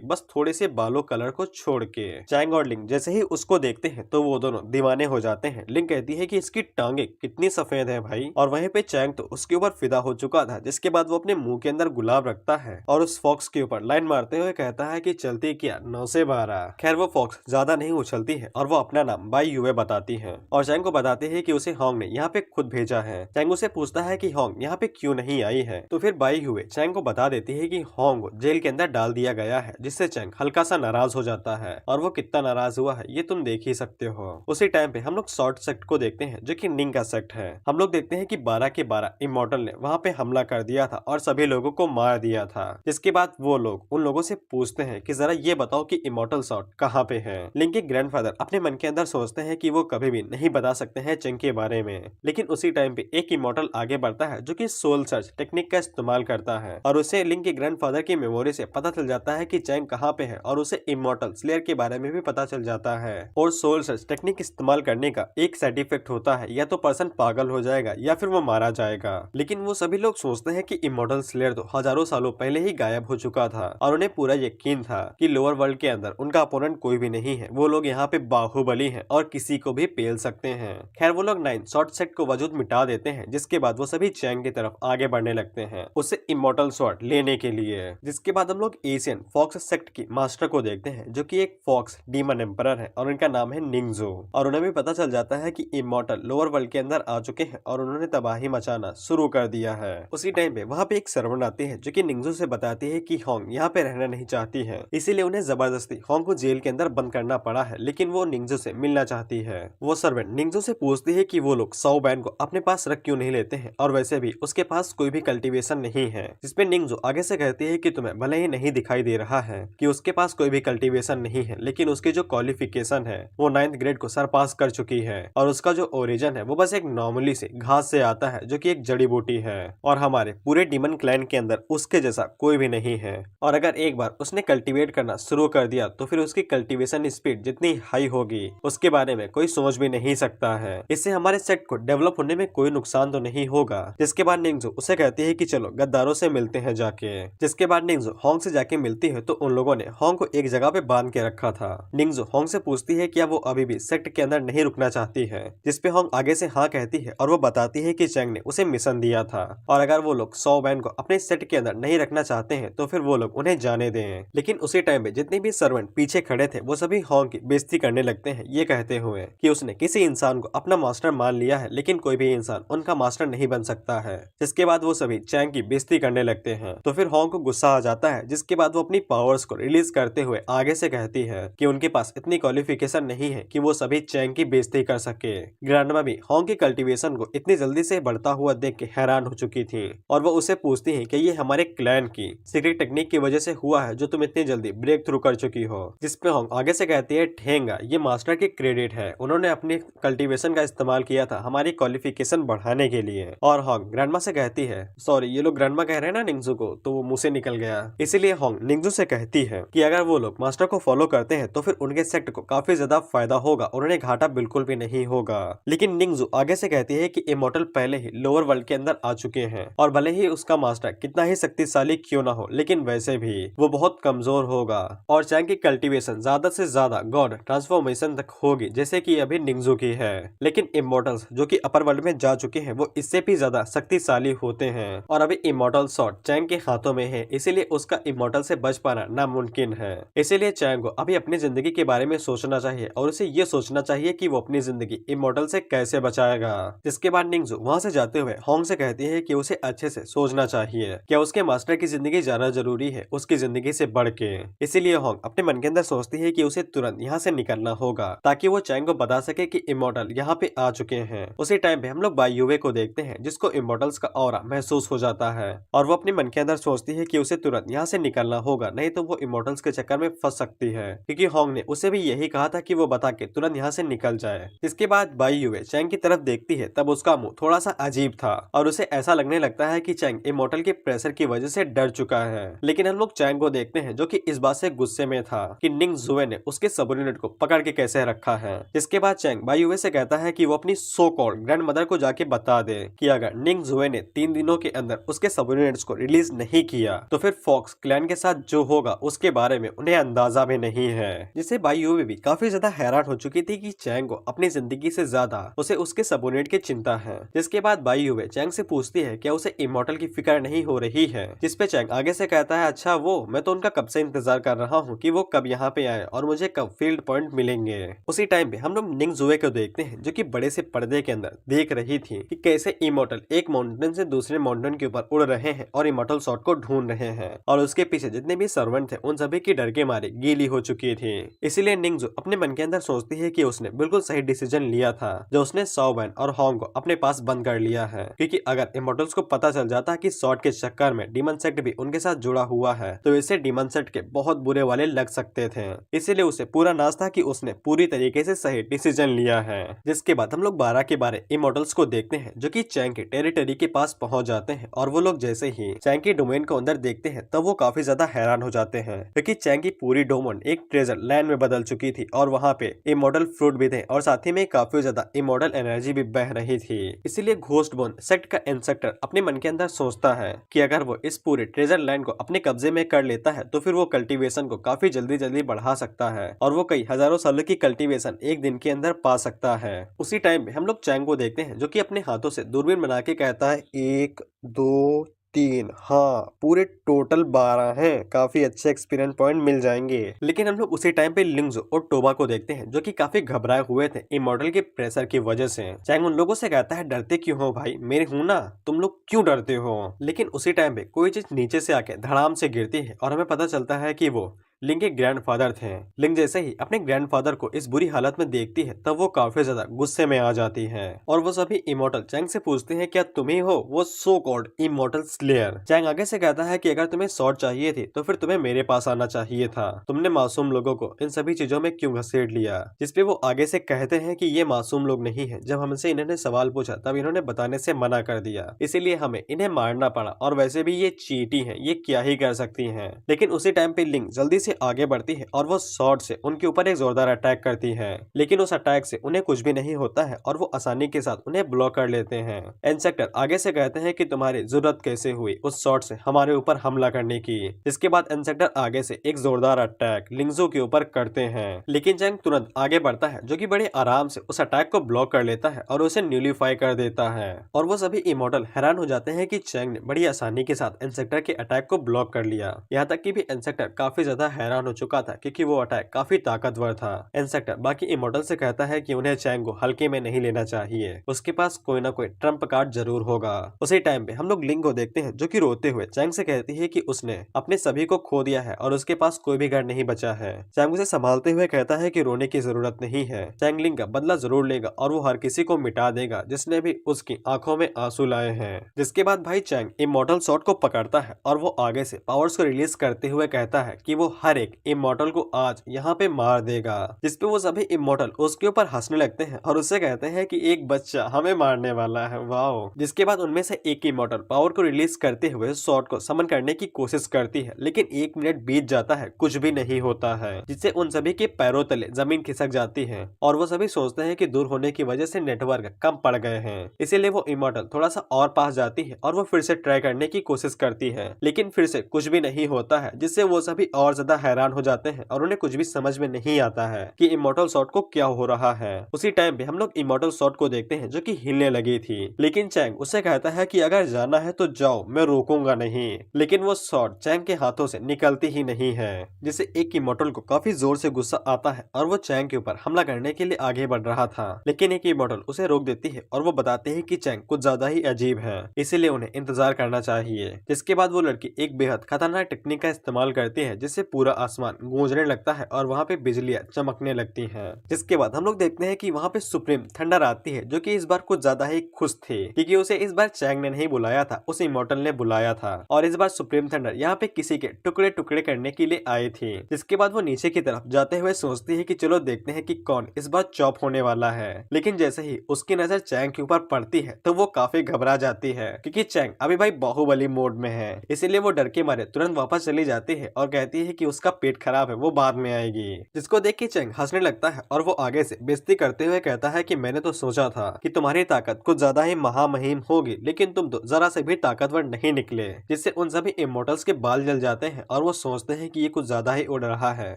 बस थोड़े से बालों कलर को छोड़ के। चैंग और लिंग जैसे ही उसको देखते हैं तो वो दोनों दीवाने हो जाते हैं। लिंग कहती है कि इसकी टांगे कितनी सफेद है भाई, और वहीं पे चैंग तो उसके ऊपर फिदा हो चुका था। जिसके बाद वो अपने मुंह के अंदर गुलाब रखता है और उस फॉक्स के ऊपर लाइन मारते हुए कहता है कि चलती क्या 9 से 12। खैर वो फॉक्स ज्यादा नहीं उछलती है और वो अपना नाम बाई युए बताती है और चैंग को बताती है कि उसे होंग ने यहाँ पे खुद भेजा है। चैंग उसे पूछता है कि होंग यहाँ पे क्यों नहीं आई है, तो फिर बाई युए चैंग को बता देती है कि होंग जेल के अंदर डाल दिया गया है। जिससे चैंग हल्का सा नाराज हो जाता है और वो कितना नाराज हुआ है ये तुम देख ही सकते हो। उसी टाइम पे हम लोग शॉर्ट सेक्ट को देखते हैं जो कि निंग का सेक्ट है। हम लोग देखते हैं कि 12 के 12 इमॉर्टल ने वहाँ पे हमला कर दिया था और सभी लोगों को मार दिया था। जिसके बाद वो लोग उन लोगों से पूछते हैं कि जरा ये बताओ कि इमॉर्टल शॉर्ट कहाँ पे है। लिंग के ग्रैंडफादर अपने मन के अंदर सोचते हैं कि वो कभी भी नहीं बता सकते हैं चैंग के बारे में। लेकिन उसी टाइम पे एक इमॉर्टल आगे बढ़ता है जो कि सोल सर्च टेक्निक का इस्तेमाल करता है और उसे लिंग के ग्रैंडफादर की मेमोरी से पता चल जाता है कि चैंग कहाँ पे है और उसे इमॉर्टल स्लेयर के बारे में भी पता चल जाता है। और सोल सर्च टेक्निक इस्तेमाल करने का एक साइड इफेक्ट होता है, या तो पर्सन पागल हो जाएगा या फिर वो मारा जाएगा। लेकिन वो सभी लोग सोचते हैं कि इमॉर्टल स्लेयर तो हजारों सालों पहले ही गायब हो चुका था और उन्हें पूरा यकीन था कि लोअर वर्ल्ड के अंदर उनका अपोनेंट कोई भी नहीं है। वो लोग यहाँ पे बाहुबली हैं और किसी को भी पेल सकते हैं। खैर वो लोग 9 शॉर्ट सेट को वजूद मिटा देते हैं। जिसके बाद वो सभी चैंग की तरफ आगे बढ़ने लगते हैं उससे इमॉर्टल स्वॉर्ड लेने के लिए। जिसके बाद हम लोग एशियन फॉक्स सेक्ट की मास्टर को देखते हैं जो कि एक फॉक्स डीमन एम्परर है और उनका नाम है निंगजो। और उन्हें भी पता चल जाता है कि इमॉर्टल लोअर वर्ल्ड के अंदर आ चुके हैं और उन्होंने तबाही मचाना शुरू कर दिया है। उसी टाइम पे वहाँ पे एक सर्वेंट आती है जो कि निंगजो से बताती है कि होंग यहाँ पे रहना नहीं चाहती है, इसीलिए उन्हें जबरदस्ती होंग को जेल के अंदर बंद करना पड़ा है। लेकिन वो निंगजो से मिलना चाहती है। वो सर्वेंट निंगजो से पूछती है कि वो लोग बैन को अपने पास रख क्यों नहीं लेते हैं और वैसे भी उसके पास कोई भी कल्टीवेशन नहीं है। जिसपे निंगजो आगे से कहती है कि तुम्हें भले ही नहीं दिखाई दिखाई दे रहा है कि उसके पास कोई भी कल्टीवेशन नहीं है, लेकिन उसकी जो क्वालिफिकेशन है वो 9th ग्रेड को सरपास कर चुकी है और उसका जो ओरिजिन है वो बस एक नॉर्मली से घास से आता है जो कि एक जड़ी बूटी है और हमारे पूरे डीमन क्लैन के अंदर उसके जैसा कोई भी नहीं है। और अगर एक बार उसने कल्टीवेट करना शुरू कर दिया तो फिर उसकी कल्टीवेशन स्पीड जितनी हाई होगी उसके बारे में कोई सोच भी नहीं सकता है। इससे हमारे सेट को डेवलप होने में कोई नुकसान तो नहीं होगा। जिसके बाद निंगजू उसे कहती है कि चलो गद्दारों से मिलते हैं जाके। जिसके बाद निंगजू होंग से जाके मिलती है तो उन लोगों ने होंग को एक जगह पे बांध के रखा था। निंगजू होंग से पूछती है क्या वो अभी भी सेक्ट के अंदर नहीं रुकना चाहती है, जिसपे होंग आगे से हाँ कहती है और वो बताती है कि चैंग ने उसे मिशन दिया था और अगर वो लोग सौ बैन को अपने सेट के अंदर नहीं रखना चाहते हैं तो फिर वो लोग उन्हें जाने दें। लेकिन उसी टाइम पे जितने भी सर्वेंट पीछे खड़े थे वो सभी होंग की बेइज्जती करने लगते हैं, ये कहते हुए कि उसने किसी इंसान को अपना मास्टर मान लिया है लेकिन कोई भी इंसान उनका मास्टर नहीं बन सकता है। जिसके बाद वो सभी चैंग की बेइज्जती करने लगते हैं तो फिर होंग को गुस्सा आ जाता है, जिसके बाद वो अपनी पावर्स को रिलीज करते हुए आगे से कहती है कि उनके पास इतनी क्वालिफिकेशन नहीं है कि वो सभी चैंग की बेइज्जती कर सके। ग्रैंडमा भी होंग की कल्टीवेशन को इतनी जल्दी से बढ़ता हुआ देख के हैरान हो चुकी थी और वो उसे पूछती है कि ये हमारे क्लैन की सीक्रेट टेक्निक की वजह से हुआ है जो तुम इतनी जल्दी ब्रेक थ्रू कर चुकी हो। जिसपे होंग आगे से कहती है ठेंगा ये मास्टर की क्रेडिट है, उन्होंने अपनी कल्टीवेशन का इस्तेमाल किया था हमारी क्वालिफिकेशन बढ़ाने के लिए। और होंग ग्रैंडमा से कहती है, सॉरी ये लोग ग्रैंडमा कह रहे हैं ना निंगजू को, तो वो मुंह से निकल गया, इसीलिए होंग निंगजू से कहती है कि अगर वो लोग मास्टर को फॉलो करते हैं तो फिर उनके सेक्ट को काफी ज्यादा फायदा होगा और उन्हें घाटा बिल्कुल भी नहीं होगा। लेकिन निंगजू आगे से कहती है कि इमोर्टल पहले ही लोअर वर्ल्ड के अंदर आ चुके हैं और भले ही उसका मास्टर कितना ही शक्तिशाली क्यों ना हो लेकिन वैसे भी वो बहुत कमजोर होगा और चैंग की कल्टीवेशन ज्यादा से ज्यादा गॉड ट्रांसफॉर्मेशन तक होगी जैसे कि अभी निंगजू की है। लेकिन इमोर्टल्स जो कि अपर वर्ल्ड में जा चुके हैं वो इससे भी ज्यादा शक्तिशाली होते हैं और अभी इमोर्टल स्वॉर्ड चैंग के हाथों में है, इसीलिए उसका इमोर्टल से बच पाना नामुमकिन है। इसीलिए चैंग को अभी अपनी जिंदगी के बारे में सोचना चाहिए और उसे ये सोचना चाहिए कि वो अपनी जिंदगी इमोर्टल से कैसे बचाएगा। जिसके बाद निंगजू वहां से जाते हुए होंग से कहती है कि उसे अच्छे से सोचना चाहिए, क्या उसके मास्टर की जिंदगी ज्यादा जरूरी है उसकी जिंदगी से बढ़ के। इसीलिए होंग अपने मन के अंदर सोचती है कि उसे तुरंत यहाँ से निकलना होगा ताकि वो चैंग को बता सके कि इमोर्टल यहाँ पे आ चुके हैं। उसी टाइम पे हम लोग बाई युवे को देखते हैं जिसको इमोर्टल्स का ऑरा महसूस हो जाता है और वो अपने मन के अंदर सोचती है कि उसे तुरंत यहाँ से निकलना होगा, नहीं तो वो इमोर्टल्स के चक्कर में फंस सकती है, क्योंकि होंग ने उसे भी यही कहा था कि वो बता के तुरंत यहाँ से निकल जाए। इसके बाद बाई युवे चैंग की तरफ देखती है तब उसका मुंह थोड़ा सा अजीब था और उसे ऐसा लगने लगता है कि चैंग इमोर्टल के प्रेशर की वजह से डर चुका है। लेकिन हम लोग चैंग को देखते हैं जो कि इस बात से गुस्से में था कि निंगजुए ने उसके सबोर्डिनेट को पकड़ के कैसे रखा है। जिसके बाद चैंग बाई युवे से कहता है कि वो अपनी सो कॉल्ड ग्रैंड मदर को जाके बता दे कि अगर निंगजुए ने 3 दिनों के अंदर उसके सबोर्डिनेट्स को रिलीज नहीं किया तो फिर फॉक्स क्लैन के साथ जो होगा उसके बारे में उन्हें अंदाजा भी नहीं है। जिससे बाई युवे भी काफी ज्यादा हैरान हो चुकी थी कि चैंग को अपनी जिंदगी से ज्यादा उसे उसके सबोर्डिनेट की चिंता है। जिसके बाद बाई युवे चैंग से पूछती है क्या उसे इमोर्टल की फिक्र नहीं हो रही है, जिसपे चैंग आगे से कहता है अच्छा वो मैं तो उनका कब से इंतजार कर रहा हूँ कि वो कब यहाँ पे आए और मुझे कब फील्ड पॉइंट मिलेंगे। उसी टाइम पे हम लोग निंगजुए को देखते हैं जो कि बड़े से पर्दे के अंदर देख रही थी कि कैसे इमोर्टल एक माउंटेन से दूसरे माउंटेन के ऊपर उड़ रहे हैं और इमोर्टल स्वॉर्ड को ढूंढ रहे हैं और उसके पीछे जितने भी सर्वेंट थे उन सभी की डर के मारे गीली हो चुकी थी। इसीलिए निंगजू अपने मन के अंदर सोचती है कि उसने बिल्कुल सही डिसीजन लिया था जो उसने सॉवबैन और होंग को अपने पास बंद कर लिया है, क्योंकि अगर इमोर्टल्स को पता चल जाता कि स्वॉर्ड के चक्कर में डीमन सेक्ट भी उनके साथ जुड़ा हुआ है तो इसे डीमन सेक्ट के बहुत बुरे वाले लग सकते थे। इसीलिए उसे पूरा नाज था कि उसने पूरी तरीके से सही डिसीजन लिया है। जिसके बाद हम लोग 12 के 12 इमोर्टल्स को देखते हैं जो कि चैंग के टेरिटरी के पास पहुंच जाते हैं और वो लोग जैसे ही चैंग की डोमेन को अंदर देखते हैं तब वो काफी ज्यादा हैरान हो जाते हैं, क्योंकि चैंग की पूरी डोमेन एक ट्रेजर लैंड में बदल चुकी थी और वहाँ पे इमोर्टल फ्रूट भी थे और साथ ही में काफी ज्यादा इमोर्टल एनर्जी भी बह रही थी। इसीलिए घोस्ट बोन सेक्ट का इंसेक्टर अपने मन के अंदर सोचता है कि अगर वो इस पूरे ट्रेजर लैंड को अपने कब्जे में कर लेता है तो फिर वो कल्टीवेशन को काफी जल्दी बढ़ा सकता है और वो कई हजारों सालों की कल्टीवेशन एक दिन के अंदर पा सकता है। उसी टाइम में हम लोग चैंग को देखते हैं जो कि अपने हाथों से दूरबीन बना के कहता है 1 2 3, हाँ पूरे टोटल 12 हैं, काफी अच्छे एक्सपीरियंस पॉइंट मिल जाएंगे। लेकिन हम लोग उसी टाइम पे लिंगजो और टोबा को देखते हैं जो कि काफी घबराए हुए थे इमोर्टल के प्रेशर की वजह से। चैंग उन लोगों से कहता है डरते क्यों हो भाई, मेरे हूं ना, तुम लोग क्यों डरते हो। लेकिन उसी टाइम पे कोई चीज नीचे से आके धड़ाम से गिरती है और हमें पता चलता है कि वो लिंग के ग्रैंडफादर थे। लिंग जैसे ही अपने ग्रैंडफादर को इस बुरी हालत में देखती है तब वो काफी ज्यादा गुस्से में आ जाती है और वो सभी इमोर्टल चैंग से पूछते हैं क्या तुम ही हो वो so called immortal slayer. Chang आगे से कहता है कि अगर तुम्हें स्वॉर्ड चाहिए थी तो फिर तुम्हें मेरे पास आना चाहिए था, तुमने मासूम लोगों को इन सभी चीजों में क्यों घसीट लिया। जिसपे वो आगे से कहते हैं कि ये मासूम लोग नहीं है, जब हमसे इन्होंने सवाल पूछा तब इन्होंने बताने से मना कर दिया, इसीलिए हमें इन्हें मारना पड़ा और वैसे भी ये चीटी हैं, ये क्या ही कर सकती हैं। लेकिन उसी टाइम पे लिंग जल्दी से आगे बढ़ती है और वो स्वॉर्ड से उनके ऊपर एक जोरदार अटैक करती है, लेकिन उस अटैक से उन्हें कुछ भी नहीं होता है और वो आसानी के साथ उन्हें ब्लॉक कर लेते हैं। इंसेक्टर आगे से कहते हैं कि तुम्हारी जरूरत कैसे हुई उस स्वॉर्ड से हमारे ऊपर हमला करने की। इसके बाद इंसेक्टर आगे से एक जोरदार अटैक लिंगजो के ऊपर करते हैं, लेकिन चैंग तुरंत आगे बढ़ता है जो कि बड़े आराम से उस अटैक को ब्लॉक कर लेता है और उसे न्यूलीफाई कर देता है। और वो सभी इमोर्टल हैरान हो जाते हैं कि चैंग ने बड़ी आसानी के साथ इंसेक्टर के अटैक को ब्लॉक कर लिया। यहाँ तक कि भी इंसेक्टर काफी ज्यादा हैरान हो चुका था क्योंकि वो अटैक काफी ताकतवर था। इंसेक्टर बाकी इमोर्टल से कहता है कि उन्हें चैंग को हल्के में नहीं लेना चाहिए, उसके पास कोई ना कोई ट्रम्प कार्ड जरूर होगा। उसी टाइम पे हम लोग लिंग को देखते हैं जो कि रोते हुए चैंग से कहती है कि उसने अपने सभी को खो दिया है और उसके पास कोई भी घर नहीं बचा है। चैंग उसे संभालते हुए कहता है कि रोने की जरूरत नहीं है, चैंग लिंग का बदला जरूर लेगा और वो हर किसी को मिटा देगा जिसने भी उसकी आंखों में आंसू लाए हैं। जिसके बाद भाई चैंग इमोर्टल स्वॉर्ड को पकड़ता है और वो आगे से पावर्स को रिलीज करते हुए कहता है कि वो हर एक इमोर्टल को आज यहाँ पे मार देगा। जिसपे वो सभी इमोर्टल उसके ऊपर हंसने लगते हैं और उससे कहते हैं कि एक बच्चा हमें मारने वाला है, वाओ। जिसके बाद उनमें से एक इमोर्टल पावर को रिलीज करते हुए स्वॉर्ड को समन करने की कोशिश करती है, लेकिन 1 मिनट बीत जाता है, कुछ भी नहीं होता है, जिससे उन सभी के पैरों तले जमीन खिसक जाती है और वो सभी सोचते हैं कि दूर होने की वजह से नेटवर्क कम पड़ गए हैं, इसीलिए वो इमोर्टल थोड़ा सा और पास जाती है और वो फिर से ट्राई करने की कोशिश करती है, लेकिन फिर से कुछ भी नहीं होता है, जिससे वो सभी और ज्यादा हैरान हो जाते हैं और उन्हें कुछ भी समझ में नहीं आता है कि इमोर्टल स्वॉर्ड को क्या हो रहा है। उसी टाइम पे हम लोग इमोर्टल स्वॉर्ड को देखते हैं जो कि हिलने लगी थी, लेकिन चैंग उससे कहता है कि अगर जाना है तो जाओ, मैं रोकूंगा नहीं, लेकिन वो स्वॉर्ड चैंग के हाथों से निकलती ही नहीं है, जिससे एक इमोर्टल को काफी जोर से गुस्सा आता है और वो चैंग के ऊपर हमला करने के लिए आगे बढ़ रहा था, लेकिन एक इमोर्टल उसे रोक देती है और वो बताते हैं कि चैंग कुछ ज्यादा ही अजीब है, इसीलिए उन्हें इंतजार करना चाहिए। जिसके बाद वो लड़की एक बेहद खतरनाक टेक्निक का इस्तेमाल करती है जिससे पूरा आसमान गूंजने लगता है और वहाँ पे बिजलियां चमकने लगती हैं। जिसके बाद हम लोग देखते हैं कि वहाँ पे सुप्रीम थंडर आती है जो कि इस बार कुछ ज्यादा ही खुश थी क्योंकि उसे इस बार चैंग ने नहीं बुलाया था, उस इमोर्टल ने बुलाया था और इस बार सुप्रीम थंडर यहाँ पे किसी के टुकड़े टुकड़े करने के लिए आई थी। जिसके बाद वो नीचे की तरफ जाते हुए सोचती है कि चलो देखते हैं कि कौन इस बार चॉप होने वाला है, लेकिन जैसे ही उसकी नजर चैंग के ऊपर पड़ती है तो वो काफी घबरा जाती है क्योंकि चैंग अभी भाई बाहुबली मोड में है, इसीलिए वो डर के मारे तुरंत वापस चली जाती है और कहती है कि उसका पेट खराब है, वो बाद में आएगी। जिसको देख के चैंग हंसने लगता है और वो आगे से बेइज्जती करते हुए कहता है कि मैंने तो सोचा था कि तुम्हारी ताकत कुछ ज्यादा ही महामहिम होगी, लेकिन तुम तो जरा से भी ताकतवर नहीं निकले। जिससे उन सभी इमोर्टल्स के बाल जल जाते हैं और वो सोचते हैं कि ये कुछ ज्यादा ही उड़ रहा है।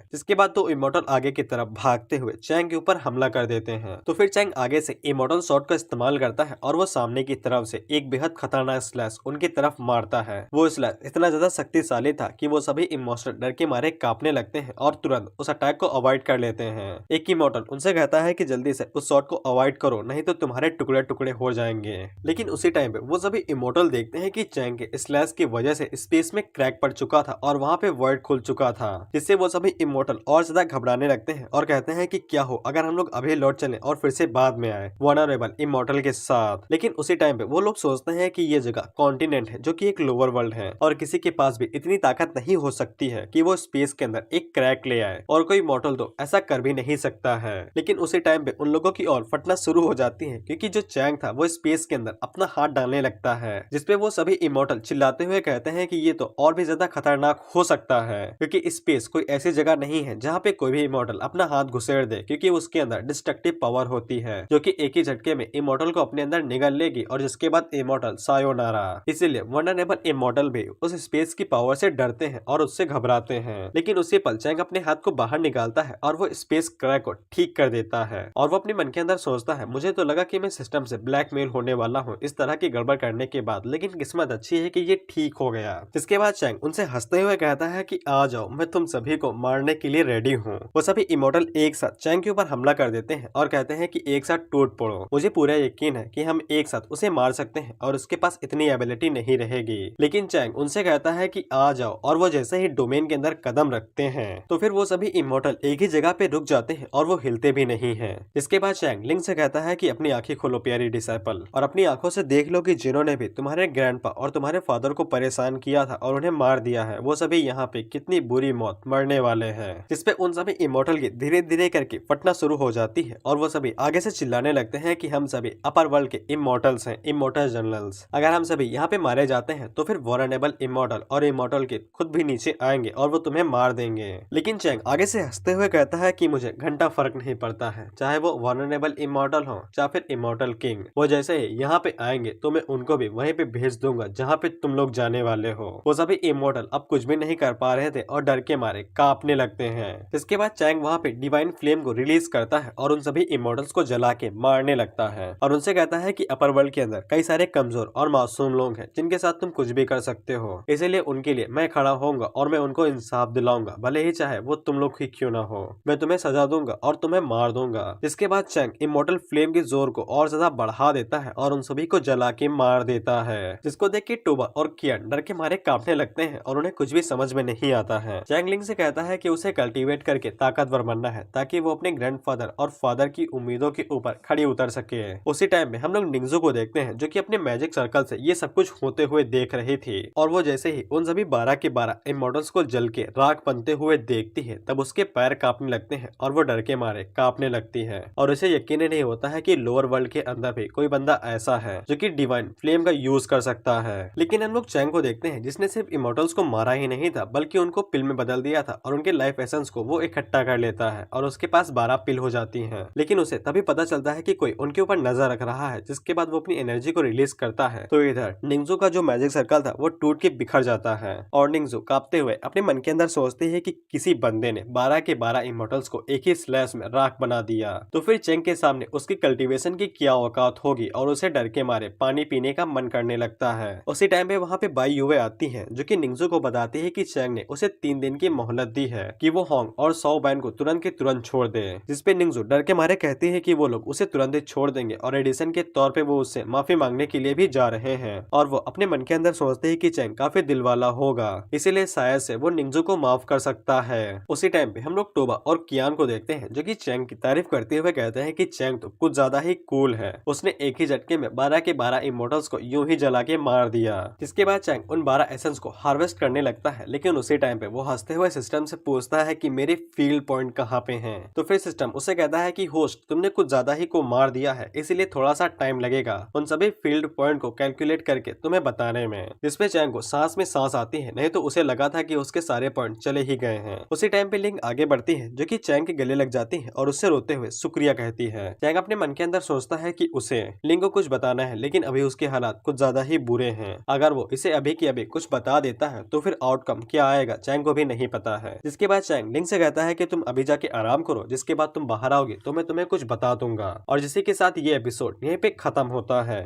जिसके बाद तो इमोर्टल आगे की तरफ भागते हुए चैंग के ऊपर हमला कर देते हैं, तो फिर चैंग आगे से इमोर्टल शॉट का इस्तेमाल करता है और वो सामने की तरफ से एक बेहद खतरनाक स्लैश उनकी तरफ मारता है। वो स्लैश इतना ज्यादा शक्तिशाली था कि वो सभी इमोर्टल डर के मारे कांपने लगते हैं और तुरंत उस अटैक को अवॉइड कर लेते हैं। एक इमोर्टल उनसे कहता है कि जल्दी से उस शॉट को अवॉइड करो, नहीं तो तुम्हारे टुकड़े टुकड़े हो जाएंगे। लेकिन उसी टाइम पे वो सभी इमोर्टल देखते हैं कि चैंग के स्लैश की वजह से स्पेस में क्रैक पड़ चुका था और वहाँ पे वर्ल्ड खुल चुका था, जिससे वो सभी इमोर्टल और ज्यादा घबराने लगते हैं और कहते हैं कि क्या हो अगर हम लोग अभी लौट चलें और फिर से बाद में आए वनरेबल इमोर्टल के साथ। लेकिन उसी टाइम पे वो लोग सोचते हैं कि ये जगह कॉन्टिनेंट है जो कि एक लोअर वर्ल्ड है और किसी के पास भी इतनी ताकत नहीं हो सकती है कि वो स्पेस के अंदर एक क्रैक ले आए, और कोई मॉडल तो ऐसा कर भी नहीं सकता है। लेकिन उसी टाइम पे उन लोगों की और फटना शुरू हो जाती है क्योंकि जो चैंग था वो स्पेस के अंदर अपना हाथ डालने लगता है, जिसपे वो सभी इमोर्टल चिल्लाते हुए कहते हैं कि ये तो और भी ज्यादा खतरनाक हो सकता है क्योंकि स्पेस कोई ऐसी जगह नहीं है जहाँ पे कोई भी इमोर्टल अपना हाथ घुसेड़ दे, क्योंकि उसके अंदर डिस्ट्रक्टिव पावर होती है जो कि एक ही झटके में इमोर्टल को अपने अंदर निगल लेगी और जिसके बाद इमोर्टल सायोनारा। इसीलिए वनरेबल इमोर्टल भी उस स्पेस की पावर से डरते हैं और उससे घबराते हैं। लेकिन उसी पल चैंग अपने हाथ को बाहर निकालता है और वो स्पेस क्रैक को ठीक कर देता है और वो अपने मन के अंदर सोचता है मुझे तो लगा कि मैं सिस्टम से ब्लैकमेल होने वाला हूँ इस तरह की गड़बड़ करने के बाद, लेकिन किस्मत अच्छी है कि ये ठीक हो गया। जिसके बाद चैंग उनसे हंसते हुए कहता है कि आ जाओ, मैं तुम सभी को मारने के लिए रेडी हूँ। वो सभी इमोर्टल एक साथ चैंग के ऊपर हमला कर देते हैं और कहते हैं कि एक साथ टूट पड़ो। मुझे पूरा यकीन है कि हम एक साथ उसे मार सकते हैं और उसके पास इतनी एबिलिटी नहीं रहेगी। लेकिन चैंग उनसे कहता है कि आ जाओ, और वो जैसे ही डोमेन के अंदर कदम रखते हैं तो फिर वो सभी इमोर्टल एक ही जगह पे रुक जाते हैं और वो हिलते भी नहीं हैं। इसके बाद चैंग लिंग से कहता है कि अपनी आंखें खोलो प्यारी डिसाइपल, और अपनी आंखों से देख लो कि जिन्होंने भी तुम्हारे ग्रैंडपा और तुम्हारे फादर को परेशान किया था और उन्हें मार दिया है वो सभी यहाँ पे कितनी बुरी मौत मरने वाले हैं। जिसपे उन सभी इमोर्टल की धीरे धीरे करके फटना शुरू हो जाती है और वो सभी आगे से चिल्लाने लगते हैं कि हम सभी अपर वर्ल्ड के इमोर्टल्स हैं, इमोर्टल जनरल्स। अगर हम सभी यहाँ पे मारे जाते हैं तो फिर वॉरेनेबल इमोर्टल और इमोर्टल के खुद भी नीचे आएंगे और वो तुम्हें मार देंगे। लेकिन चैंग आगे से हंसते हुए कहता है कि मुझे घंटा फर्क नहीं पड़ता है, चाहे वो वॉरेनेबल इमोर्टल हो या फिर इमोर्टल किंग। वो जैसे ही यहाँ पे आएंगे तो मैं उनको भी वहीं पे भेज दूंगा जहाँ पे तुम लोग जाने वाले हो। वो सभी इमोर्टल अब कुछ भी नहीं कर पा रहे थे और डर के मारे कांपने लगते हैं। इसके बाद चैंग वहाँ पे डिवाइन फ्लेम को रिलीज करता है और उन सभी इमोर्टल्स को जला के मारने लगता है और उनसे कहता है कि अपर वर्ल्ड के अंदर कई सारे कमजोर और मासूम लोग हैं जिनके साथ तुम कुछ भी कर सकते हो, इसीलिए उनके लिए मैं खड़ा होऊंगा और मैं उनको इंसाफ दिलाऊंगा, भले ही चाहे वो तुम लोग ही क्यों ना हो। मैं तुम्हें सजा दूंगा और तुम्हें मार दूंगा। इसके बाद चैंग इमोर्टल फ्लेम के जोर को और ज्यादा बढ़ा देता है और उन सभी को जला के मार देता है, जिसको देख के टोबा और कियान डर के मारे कांपने लगते हैं और उन्हें कुछ भी समझ में नहीं आता है। चैंग लिंग से कहता है कि उसे कल्टीवेट करके ताकतवर बनना है ताकि वो अपने ग्रैंडफादर और फादर की उम्मीदों के ऊपर खड़ी उतर सके। उसी टाइम में हम लोग निंगजू को देखते हैं जो कि अपने मैजिक सर्कल से ये सब कुछ होते हुए देख रही थी और वो जैसे ही उन सभी 12 के 12 इमोर्टल्स को जल के राख बनते हुए देखती है तब उसके पैर कांपने लगते हैं और वो डर के मारे कांपने लगती है और उसे यकीन ही नहीं होता है कि लोअर वर्ल्ड के अंदर भी कोई बंदा ऐसा है जो कि डिवाइन फ्लेम का यूज कर सकता है। लेकिन हम लोग चैंग को देखते हैं जिसने सिर्फ इमोर्टल्स को मारा ही नहीं था बल्कि उनको पिल में बदल दिया था और उनके लाइफ एसेंस को वो इकट्ठा कर लेता है और उसके पास 12 पिल हो जाती हैं। लेकिन उसे तभी पता चलता है कि कोई उनके ऊपर नजर रख रहा है, जिसके बाद वो अपनी एनर्जी को रिलीज करता है तो इधर निंगजू का जो मैजिक सर्कल था वो टूट के बिखर जाता है और निंगजू कांपते हुए अपने मन के अंदर सोचती है कि किसी बंदे ने 12 के 12 इमोर्टल्स को एक ही स्लैश में राख बना दिया। तो फिर चैंग के सामने उसकी कल्टीवेशन की क्या औकात होगी और उसे डर के मारे पानी पीने का मन करने लगता है। उसी टाइम पे वहाँ पे बाई युवे आती है जो कि निंगजू को बताती है कि चैंग ने उसे 3 दिन की मोहलत दी है कि वो होंग और सौ बैन को तुरंत के तुरंत छोड़ दे, जिसपे निंगजू डर के मारे कहती है कि वो लोग उसे तुरंत ही छोड़ देंगे और एडिशन के तौर पे वो उससे माफी मांगने के लिए भी जा रहे हैं और वो अपने मन के अंदर सोचते हैं कि चैंग काफी दिल वाला होगा, इसीलिए शायद से वो निंगजू को माफ कर सकता है। उसी टाइम पे हम लोग टोबा और कियान को देखते हैं जो कि चैंग की तारीफ करते हुए कहते हैं कि चैंग तो कुछ ज्यादा ही कूल है, उसने एक ही झटके में 12 के 12 इमोर्टल्स को यूं ही जला के मार दिया। जिसके बाद चैंग उन 12 एसेंस को हार्वेस्ट करने लगता है, लेकिन उसी टाइम पे वो हंसते हुए सिस्टम से पूछता है कि मेरे फील्ड पॉइंट कहाँ पे हैं। तो फिर सिस्टम उसे कहता है कि होस्ट तुमने कुछ ज्यादा ही को मार दिया है, इसीलिए थोड़ा सा टाइम लगेगा उन सभी फील्ड पॉइंट को कैलकुलेट करके तुम्हें बताने में। जिसपे चैंग को सांस में सांस आती है, नहीं तो उसे लगा था कि उसके सारे पॉइंट चले ही गए हैं। उसी टाइम पे लिंग आगे बढ़ती है जो कि चैंग के गले लग जाती है और उससे रोते हुए शुक्रिया कहती है। चैंग अपने मन के अंदर सोचता है कि उसे लिंग को कुछ बताना है, लेकिन अभी उसके हालात कुछ ज्यादा ही बुरे हैं। अगर वो इसे अभी की अभी कुछ बता देता है तो फिर आउटकम क्या आएगा चैंग को भी नहीं पता है। जिसके बाद चैंग लिंग से कहता है कि तुम अभी जाके आराम करो, जिसके बाद तुम बाहर आओगे तो मैं तुम्हें कुछ बता दूंगा। और जिसी के साथ ये एपिसोड यहीं पे खत्म होता है।